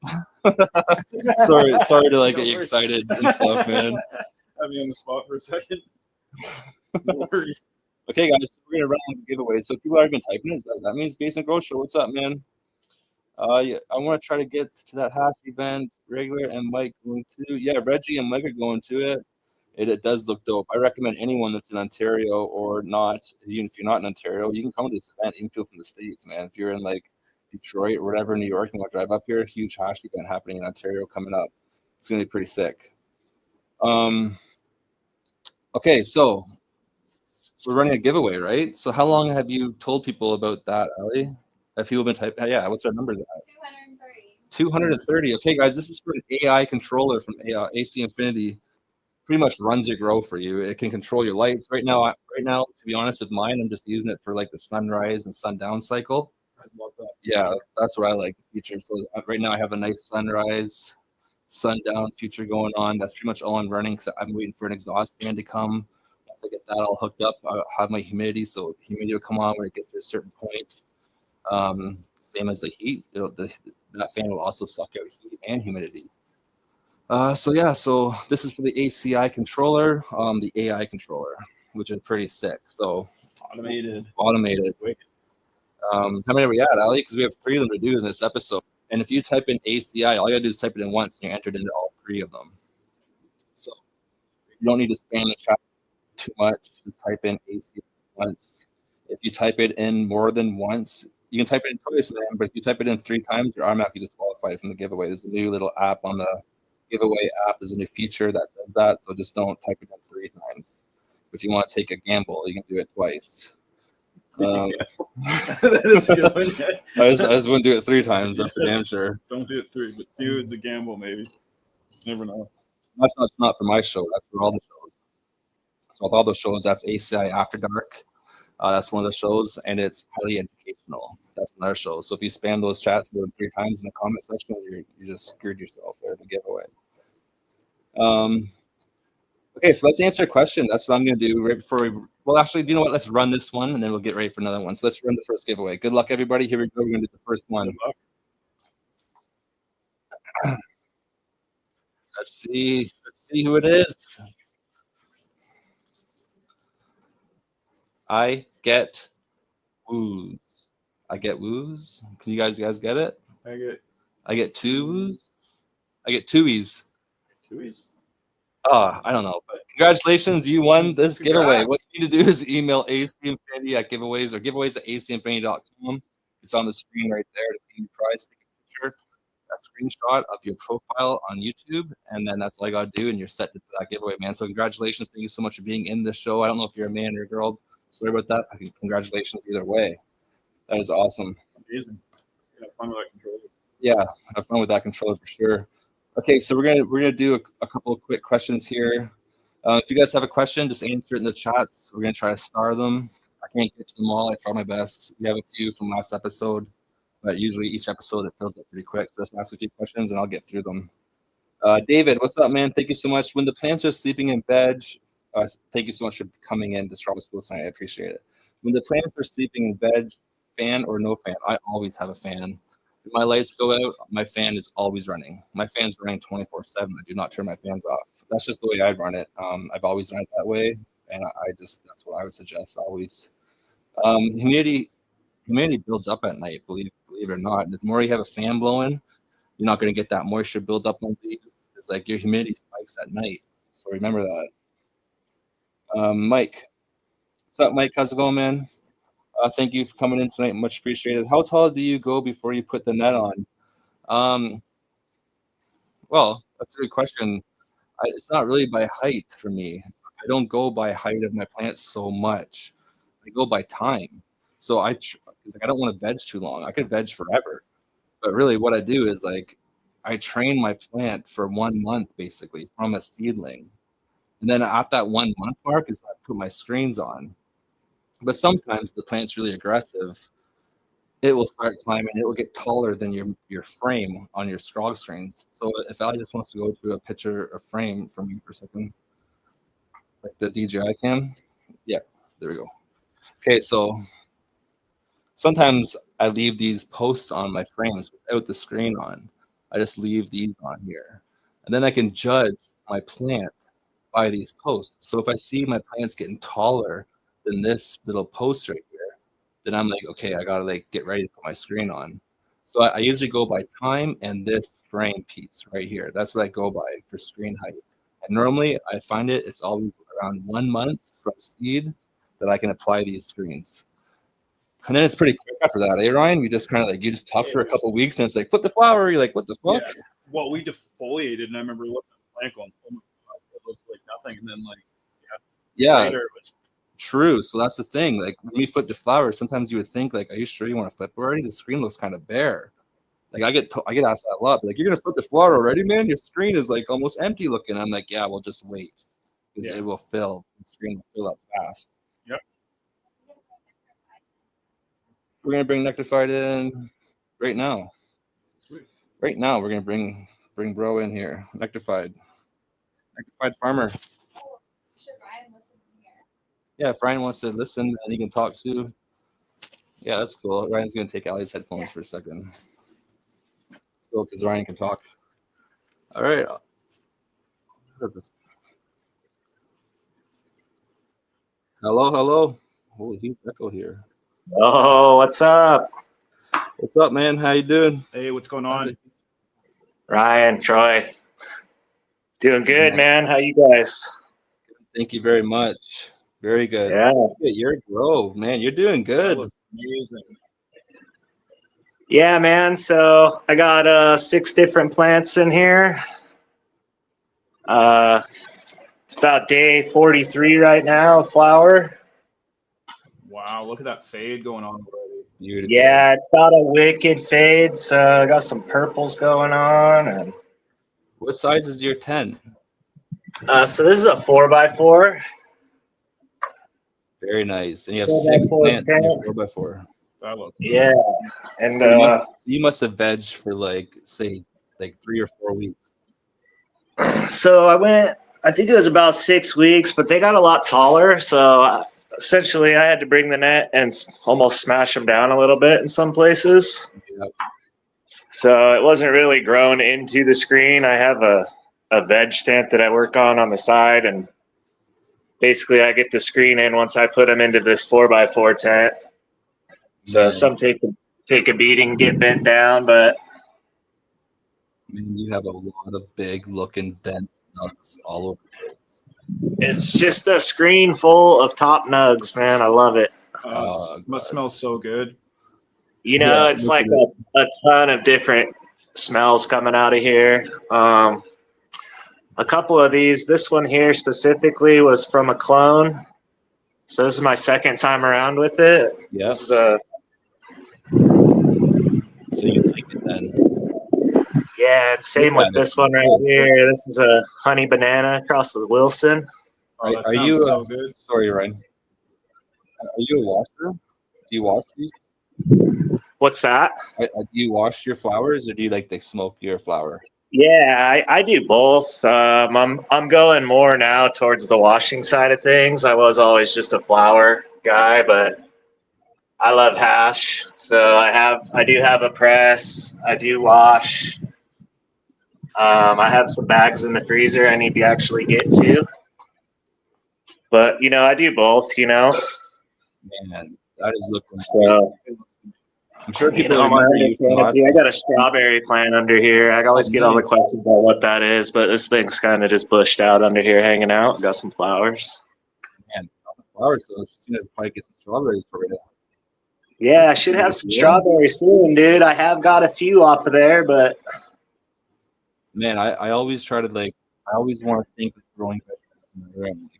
sorry to like get you excited and stuff, man. Have me on the spot for a second. No worries. Okay, guys, we're gonna run the giveaway. So people are even typing it. That means Basement Grow Show. What's up, man? Yeah, I want to try to get to that hash event. Regular and Mike going to. Yeah, Reggie and Mike are going to it. It does look dope. I recommend anyone that's in Ontario or not, even if you're not in Ontario, you can come to this event, even people from the States, man. If you're in like Detroit or whatever, New York, and want to drive up here, huge hash event happening in Ontario coming up. It's going to be pretty sick. Okay, so we're running a giveaway, right? So how long have you told people about that, Ali? If people have been typing, yeah, what's our numbers at? 230. 230. Okay, guys, this is for an AI controller from AC Infinity. Pretty much runs your grow for you. It can control your lights. Right now, to be honest with mine, I'm just using it for like the sunrise and sundown cycle. I love that. Yeah, that's what I like the feature. So right now I have a nice sunrise, sundown feature going on. That's pretty much all I'm running because I'm waiting for an exhaust fan to come. Once I get that all hooked up, I'll have my humidity. So humidity will come on when it gets to a certain point. Same as the heat, that fan will also suck out heat and humidity. So this is for the ACI controller, the AI controller, which is pretty sick. So Automated. How many are we at, Ali? Because we have 3 of them to do in this episode. And if you type in ACI, all you gotta do is type it in once, and you're entered into all 3 of them. So you don't need to spam the chat too much. Just type in ACI once. If you type it in more than once, you can type it in twice, man. But if you type it in 3 times, you're automatically disqualified from the giveaway. There's a new little app on the giveaway app. There's a new feature that does that. So just don't type it in 3 times. If you want to take a gamble, you can do it twice. That is a good one. I just wouldn't do it 3 times. That's for damn sure. Don't do it 3, but 2 is a gamble, maybe. Never know. That's not for my show. That's for all the shows. So with all those shows, that's ACI After Dark. That's one of the shows, and it's highly educational. That's another show. So if you spam those chats more than 3 times in the comment section, you just screwed yourself there to giveaway. Okay, so let's answer a question. That's what I'm going to do right before we. Well, actually, you know what? Let's run this one, and then we'll get ready for another one. So let's run the first giveaway. Good luck, everybody. Here we go. We're going to do the first one. Let's see who it is. I get woos. Can you guys get it? I get 2 woos. I get 2-ies. 2-ies? I don't know, but congratulations, you won this giveaway. What you need to do is email AC Infinity at giveaways or giveaways@acinfinity.com. It's on the screen right there. To win your prize, take a picture, a screenshot of your profile on YouTube, and then that's all I got to do, and you're set to that giveaway, man. So congratulations. Thank you so much for being in this show. I don't know if you're a man or a girl. Sorry about that. Congratulations either way. That is awesome. Amazing. Have fun with that controller. Yeah, have fun with that controller for sure. Okay, so we're gonna do a couple of quick questions here. If you guys have a question, just answer it in the chats. We're gonna try to star them. I can't get to them all. I try my best. We have a few from last episode, but usually each episode it fills up pretty quick. So just ask a few questions and I'll get through them. David, what's up, man? Thank you so much. When the plants are sleeping in bed, thank you so much for coming in to Scrog School tonight. I appreciate it. When the plants are sleeping in bed, fan or no fan, I always have a fan. If my lights go out, my fan is always running. My fan's running 24/7. I do not turn my fans off. That's just the way I run it. I've always run it that way, and that's what I would suggest always. Humidity builds up at night, believe it or not. The more you have a fan blowing, you're not going to get that moisture build up on leaves. It's like your humidity spikes at night. So remember that. Mike. What's up, Mike? How's it going, man? Thank you for coming in tonight. Much appreciated. How tall do you go before you put the net on? Well, that's a good question. It's not really by height for me. I don't go by height of my plants so much. I go by time. So I don't want to veg too long. I could veg forever. But really what I do is I train my plant for 1 month basically from a seedling. And then at that 1 month mark is when I put my screens on. But sometimes the plant's really aggressive. It will start climbing. It will get taller than your frame on your Scrog screens. So if Ali just wants to go to a picture of frame for me for a second, like the DJI cam. Yeah, there we go. Okay, so sometimes I leave these posts on my frames without the screen on. I just leave these on here. And then I can judge my plant by these posts. So if I see my plant's getting taller than this little post right here, then I'm like, okay, I gotta get ready to put my screen on. So I usually go by time and this frame piece right here. That's what I go by for screen height. And normally I find it's always around 1 month from seed that I can apply these screens. And then it's pretty quick after that, eh, Ryan? You just kind of you just talk for a couple of weeks and it's like, put the flower. You're like, what the fuck? Yeah. Well, we defoliated, and I remember looking at the plant going, oh my God, it looks like nothing. And then later it was True. So that's the thing. Like when we flip the flowers, sometimes you would think like, are you sure you want to flip already? The screen looks kind of bare. Like I get asked that a lot. Like, you're gonna flip the flower already, man? Your screen is like almost empty looking. I'm like, yeah, we'll just wait because it will fill. The screen will fill up fast. Yep. We're gonna bring Nectarfied in right now. Sweet. Right now, we're gonna bring bro in here. Nectarfied Farmer. Yeah, if Ryan wants to listen and he can talk too. Yeah, that's cool. Ryan's gonna take Allie's headphones for a second. Still, because Ryan can talk. All right. Hello. Holy huge echo here. Oh, what's up? What's up, man? How you doing? Hey, what's going on? Ryan, Troy. Doing good, man. How you guys? Thank you very much. Very good. Yeah. Your grove, man. You're doing good. Amazing. Yeah, man. So I got 6 different plants in here. It's about day 43 right now, flower. Wow, look at that fade going on already. Beautiful. Yeah, it's got a wicked fade, so I got some purples going on. And What size is your tent? so this is a 4x4. Very nice. And you have 4x4 6 plants in your tent. 4x4. That looks Yeah, and So you must have vegged for like 3 or 4 weeks. so I think it was about 6 weeks, but they got a lot taller. So essentially I had to bring the net and almost smash them down a little bit in some places. Yep. So it wasn't really grown into the screen. I have a veg tent that I work on the side, and basically I get the screen in once I put them into this 4x4 tent. So some take a beating, get bent down, but Man, you have a lot of big looking dense nuts all over the place. it's just a screen full of top nugs, man. I love it. Must smell so good. You know, Yeah, it's like a ton of different smells coming out of here. A couple of these, this one here specifically was from a clone. So this is my second time around with it. Yeah. This is a So you like it then? Yeah, and same with this one right here. This is a honey banana crossed with Wilson. Oh, that Are sounds you so good. Sorry, Ryan. Are you a washer? Do you wash these? What's that? Do you wash your flowers, or do you like to smoke your flower? Yeah, I do both. I'm going more now towards the washing side of things. I was always just a flower guy, but I love hash. So I do have a press. I do wash. I have some bags in the freezer I need to actually get to. But I do both. Man, that is looking. So I'm sure people my remember you from last. canopy. I got a strawberry plant under here. I always get all the questions on what that is, but this thing's kind of just bushed out under here, hanging out. Got some flowers. Man, flowers. So it's gonna probably get some strawberries for it. Yeah, I should have some strawberries soon, dude. I have got a few off of there, but Man, I always try to I always want to think of growing vegetables in my room.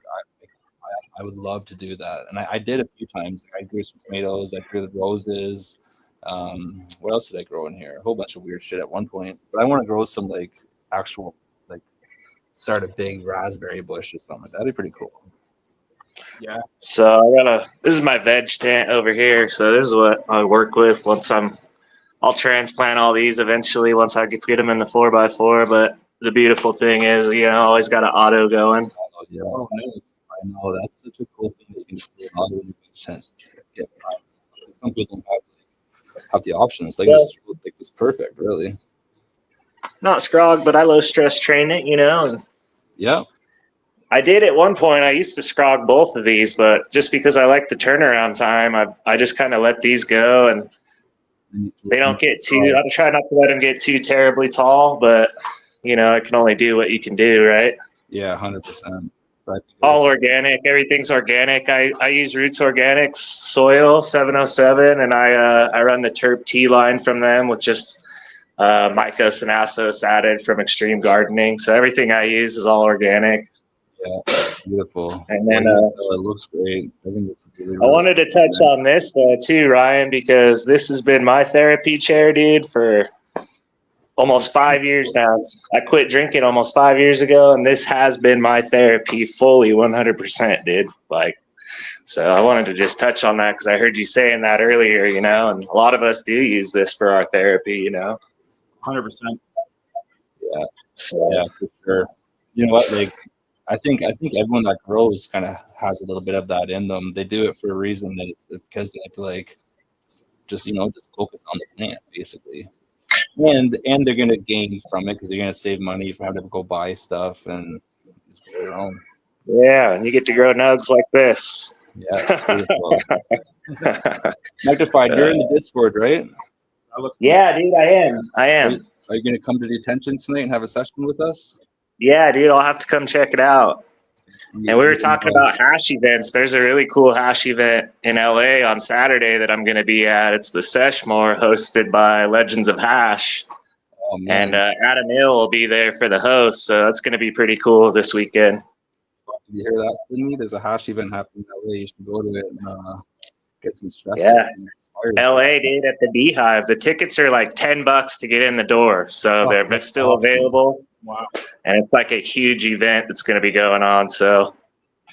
I would love to do that, and I did a few times. I grew some tomatoes. I grew the roses. What else did I grow in here? A whole bunch of weird shit at one point. But I want to grow some actual start a big raspberry bush or something. That'd be pretty cool. Yeah. So this is my veg tent over here. So this is what I work with I'll transplant all these eventually once I get them in the 4x4. But the beautiful thing is, always got an auto going. Oh, yeah. I know that's such a cool thing that you can just do auto in a sense. Some people don't have the options. It's perfect, really. Not Scrog, but I low stress train it, and Yeah. I did at one point. I used to Scrog both of these, but just because I like the turnaround time, I just kind of let these go, and they don't get too. I try not to let them get too terribly tall, but I can only do what you can do, right? Yeah, 100%. All organic. Everything's organic. I use Roots Organics soil 707, and I run the Terp T line from them with just Mycos and Asos added from Extreme Gardening. So everything I use is all organic. Yeah. Beautiful. And then it looks great. I think it's really, I wanted to touch on this though too, Ryan, because this has been my therapy chair, dude, for almost 5 years now. I quit drinking almost 5 years ago, and this has been my therapy fully 100%, dude. Like, so I wanted to just touch on that because I heard you saying that earlier, you know, and a lot of us do use this for our therapy, you know. 100%. Yeah. So, Yeah, for sure. You know what? Like, I think everyone that grows kind of has a little bit of that in them. They do it for a reason, that it's because they have to like just focus on the plant basically, and they're gonna gain from it because they're gonna save money from having to go buy stuff and just grow their own. yeah, and you get to grow nugs like this. Yeah, beautiful. Nectarfied, you're in the Discord, right? That looks Yeah, dude, I am. Are you gonna come to detention tonight and have a session with us? Yeah, dude, I'll have to come check it out. And we were talking about hash events. There's a really cool hash event in LA on Saturday that I'm going to be at. It's the Seshmore, hosted by Legends of Hash. Oh, man. And Adam Hill will be there for the host. So that's going to be pretty cool this weekend. Did you hear that, Sydney? There's a hash event happening in LA. You should go to it and get some stress. Yeah. LA, dude, at the Beehive. The tickets are like $10 to get in the door. So they're still available. Wow. And it's like a huge event that's going to be going on. So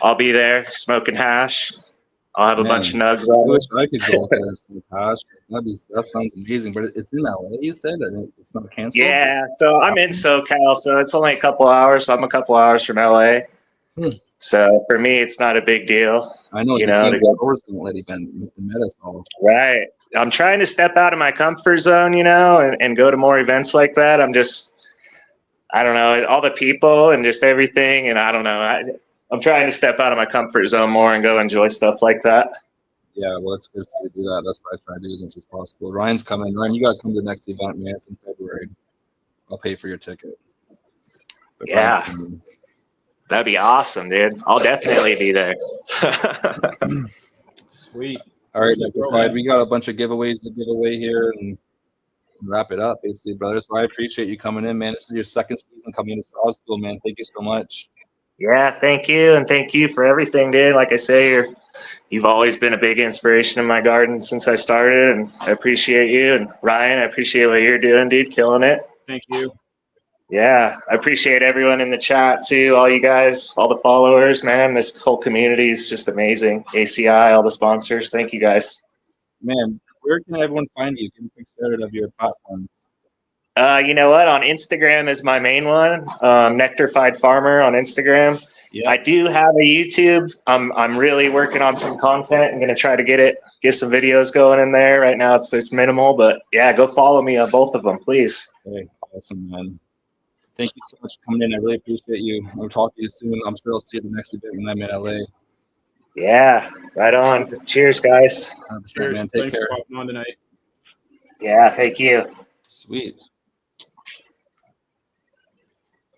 I'll be there smoking hash. I'll have a bunch of nugs I on. wish I could go there and smoke hash. That sounds amazing. But it's in LA, you said? It's not canceled? Yeah, so I'm in SoCal, so it's only a couple hours. So I'm a couple hours from LA. So for me, it's not a big deal. I know, you know, the doors don't let even met us all. Right. I'm trying to step out of my comfort zone, you know, and go to more events like that. I don't know, all the people and just everything. And I don't know. I'm trying to step out of my comfort zone more and go enjoy stuff like that. Yeah, well, it's good for you to do that. That's what I try to do as much as possible. Ryan's coming. Ryan, you got to come to the next event, man. It's in February. I'll pay for your ticket. But yeah. That'd be awesome, dude. I'll definitely be there. Sweet. All right, Nectarfied, we got a bunch of giveaways to give away here and wrap it up, basically, brother. So I appreciate you coming in, man. This is your second season coming into Scrog School, man. Thank you so much. Yeah, thank you. And thank you for everything, dude. Like I say, you've always been a big inspiration in my garden since I started, and I appreciate you. And Ryan, I appreciate what you're doing, dude. Killing it. Thank you. Yeah, I appreciate everyone in the chat too, all you guys, all the followers, man. This whole community is just amazing. ACI, all the sponsors. Thank you guys. Man, where can everyone find you? Give me a quick shout out of your platforms. You know what? On Instagram is my main one. Nectarfied Farmer on Instagram. Yeah. I do have a YouTube. I'm really working on some content. I'm gonna try to get some videos going in there. Right now it's minimal, but yeah, go follow me on both of them, please. Hey, awesome, man. Thank you so much for coming in. I really appreciate you. I'll talk to you soon. I'm sure I'll see you at the next event when I'm in LA. Yeah, right on. Cheers, guys. Cheers. Man. Take Thanks care. for popping on tonight. Yeah, thank you. Sweet.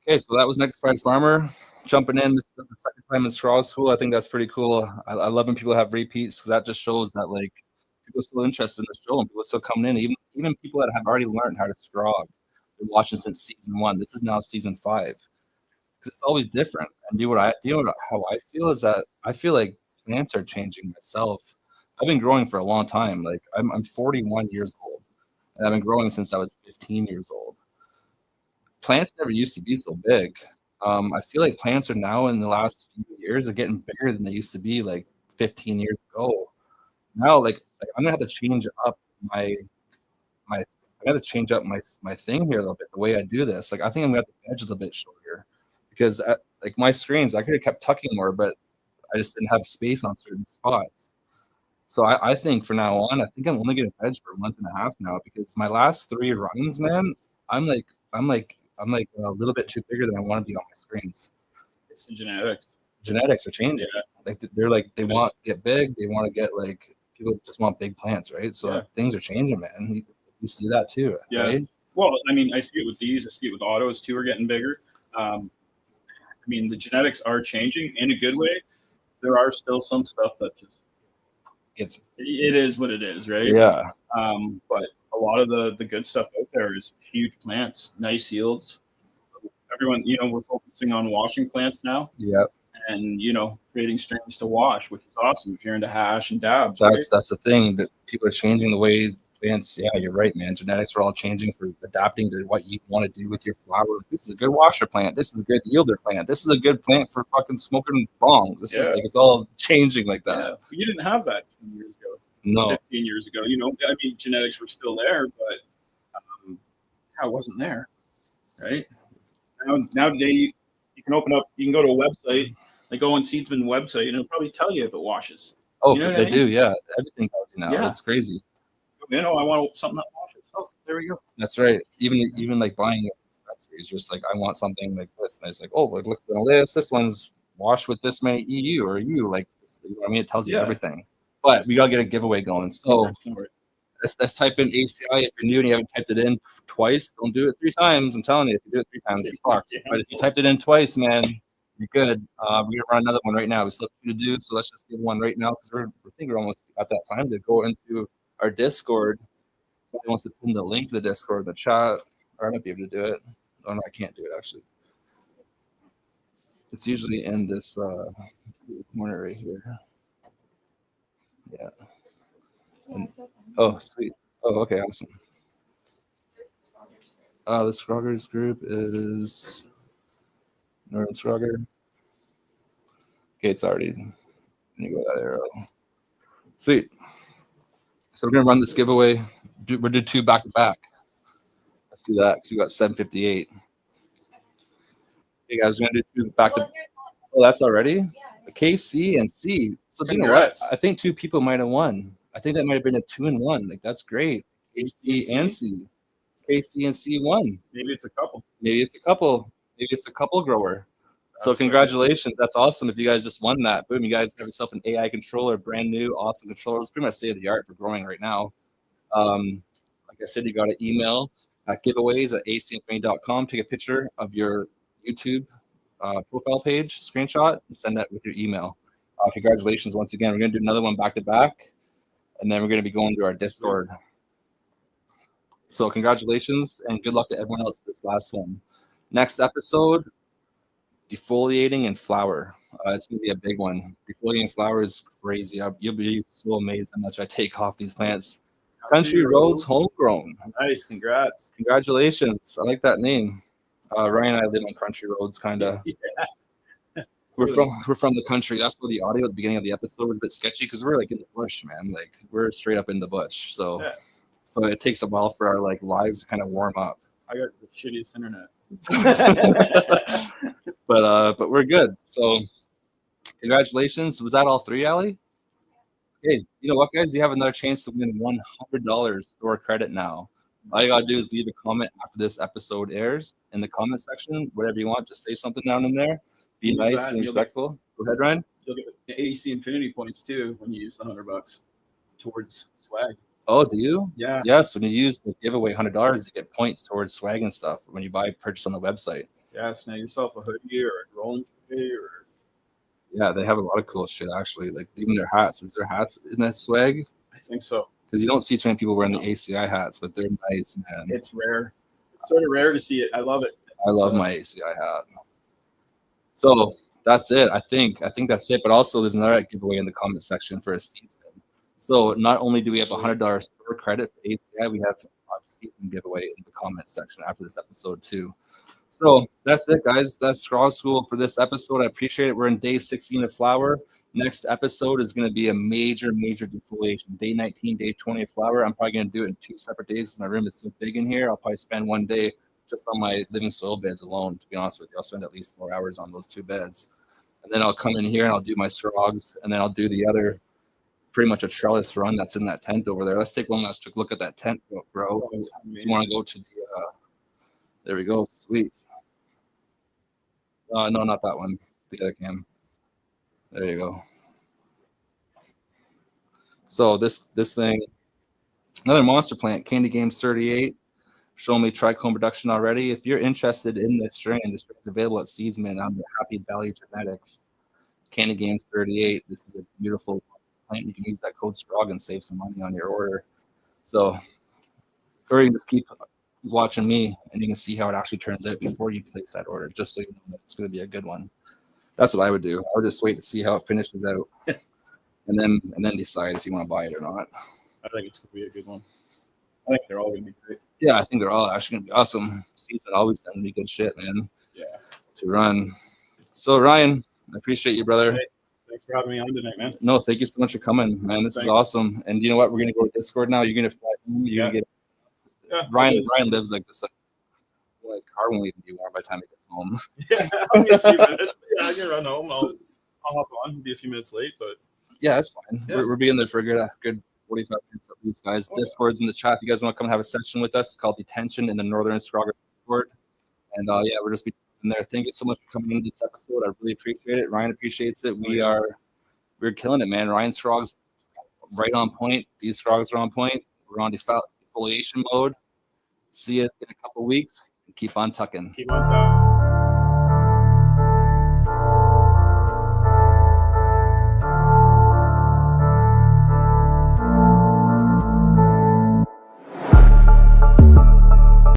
Okay, so that was Nectarfied Farmer jumping in. This is the second time in Scrog School. I think that's pretty cool. I love when people have repeats because that just shows that like people are still interested in the show and people are still coming in. Even people that have already learned how to Scrog. Been watching since season 1. This is now season 5. Because it's always different. And how I feel is that I feel like plants are changing myself. I've been growing for a long time. Like I'm 41 years old, and I've been growing since I was 15 years old. Plants never used to be so big. I feel like plants are now in the last few years are getting bigger than they used to be like 15 years ago. Now, like I'm gonna have to change up I got to change up my thing here a little bit, the way I do this. Like, I think I'm going to have to edge a little bit shorter because like my screens, I could have kept tucking more, but I just didn't have space on certain spots. So I think from now on, I think I'm only going to edge for a month and a half now because my last 3 runs, man, I'm like a little bit too bigger than I want to be on my screens. It's the genetics. Genetics are changing. Yeah. Like they're like, they want to get big. They want to get like, people just want big plants, right? So things are changing, man. You see that too, right? Well, I mean, I see it with these. I see it with autos too. Are getting bigger. I mean, the genetics are changing in a good way. There are still some stuff that just it is what it is, right? Yeah. But a lot of the good stuff out there is huge plants, nice yields. Everyone, we're focusing on washing plants now. Yep. and creating strains to wash, which is awesome if you're into hash and dabs. That's the thing, that people are changing the way plants. Yeah, you're right, man. Genetics are all changing for adapting to what you want to do with your flower. This is a good washer plant. This is a good yielder plant. This is a good plant for fucking smoking bong. This is like, it's all changing like that. Yeah. You didn't have that 20 years ago. No. 15 years ago. Genetics were still there, but it wasn't there, right? Now today, you can open up, you can go to a website, like go on Seedsman website, and it'll probably tell you if it washes. Oh, they do, yeah. Everything tells you now. Yeah. It's crazy. I want something that washes. Oh, there we go. That's right. Even like buying accessories, just like, I want something like this. And it's like, oh, look at the list. This one's washed with this many EU or U. Like, it tells you everything. But we got to get a giveaway going. So let's type in ACI. If you're new and you haven't typed it in twice, don't do it 3 times. I'm telling you, if you do it 3 times, you're fucked. But if you typed it in twice, man, you're good. We're going to run another one right now. We still have 2 to do, so let's just give one right now, because I think we're almost at that time to go into our Discord. If anyone wants to pin the link to the Discord in the chat, or I might be able to do it. Oh, no, I can't do it, actually. It's usually in this corner right here. Yeah. And, oh, sweet. Oh, okay, awesome. The Scroggers group is Northern Scrogger. Okay, it's already. Let me go that arrow. Sweet. So we're gonna run this giveaway. We'll do 2 back to back. Let's do that because we got 758. Hey guys, we're gonna do 2 back to. Oh, that's already. K, C, and C. So do you know what? I think 2 people might have won. I think that might have been a 2-in-1. Like, that's great. K, C, and C. K, C, and C won. Maybe it's a couple. Maybe it's a couple grower. So congratulations. That's awesome if you guys just won that. Boom, you guys have yourself an AI controller, brand new, awesome controller. It's pretty much state of the art for growing right now. Like I said, you got an email at giveaways@acmframe.com. Take a picture of your YouTube profile page, screenshot, and send that with your email. Congratulations once again. We're going to do another one back to back, and then we're going to be going to our Discord. So congratulations and good luck to everyone else for this last one. Next episode, defoliating and flower. It's going to be a big one. Defoliating flower is crazy. You'll be so amazed how much I take off these plants. Country Roads Homegrown. Nice, congrats. Congratulations. I like that name. Ryan and I live on Country Roads, kind of. Yeah. We're from the country. That's why the audio at the beginning of the episode was a bit sketcy because we're like in the bush, man. Like we're straight up in the bush. So it takes a while for our like lives to kind of warm up. I got the shittiest internet. but we're good. So congratulations. Was that all 3, Allie? Hey, you know what, guys? You have another chance to win $100 store credit now. All you gotta do is leave a comment after this episode airs in the comment section. Whatever you want, just say something down in there. Be nice and respectful. Go ahead, Ryan. You'll get the AC Infinity points too when you use the $100 towards swag. Oh, do you? Yeah. Yes. When you use the giveaway $100, you get points towards swag and stuff when you purchase on the website. Yeah. Snag yourself a hoodie or a rolling hoodie or. Yeah, they have a lot of cool shit actually. Like even their hats. Is there hats in that swag? I think so. Because you don't see too many people wearing the ACI hats, but they're nice, man. It's rare. It's sort of rare to see it. I love it. I love my ACI hat. So that's it. I think that's it. But also, there's another giveaway in the comment section for a season. So not only do we have $100 store credit for ACI, we have a season giveaway in the comment section after this episode too. So that's it, guys. That's Scrog School for this episode. I appreciate it. We're in day 16 of flower. Next episode is going to be a major defoliation. Day 19, day 20 of flower. I'm probably going to do it in 2 separate days because my room is so big in here. I'll probably spend 1 day just on my living soil beds alone, to be honest with you. I'll spend at least 4 hours on those 2 beds. And then I'll come in here and I'll do my scrogs, and then I'll do the other, pretty much a trellis run that's in that tent over there. Let's take one last quick look at that tent, bro. If you want to go to the, there we go. Sweet. No, not that one. The other cam. There you go. So this thing, another monster plant, Candy Games 38. Showing me Tricome production already. If you're interested in this strain is available at Seedsman on the Happy Valley Genetics. Candy Games 38. This is a beautiful plant. You can use that code Scrog and save some money on your order. So, or you can just keep watching me, and you can see how it actually turns out before you place that order, just so you know that it's going to be a good one. That's what I would do. I would just wait to see how it finishes out, and then decide if you want to buy it or not. I think it's gonna be a good one. I think they're all gonna be great. Yeah, I think they're all actually gonna be awesome. Seeds always send me good shit, man. Yeah. To run. So Ryan, I appreciate you, brother. Hey, thanks for having me on tonight, man. No, thank you so much for coming, man. This is awesome. And you know what? We're gonna go to Discord now. You're gonna fly home. You're gonna get Ryan lives like this. Like car won't even be warm by the time he gets home. Yeah, I'll be a few minutes. Yeah, I can run home. I'll hop on. Be a few minutes late, but yeah, that's fine. Yeah. We're being there for a good 45 minutes of these guys. Discord's in the chat. If you guys want to come and have a session with us, it's called Detention in the Northern Scrogging Discord. And yeah, we're just in there. Thank you so much for coming into this episode. I really appreciate it. Ryan appreciates it. We're killing it, man. Ryan Scrog's right on point. These Scrogs are on point. We're on defoliation mode. See you in a couple weeks. Keep on tucking. Keep on tucking.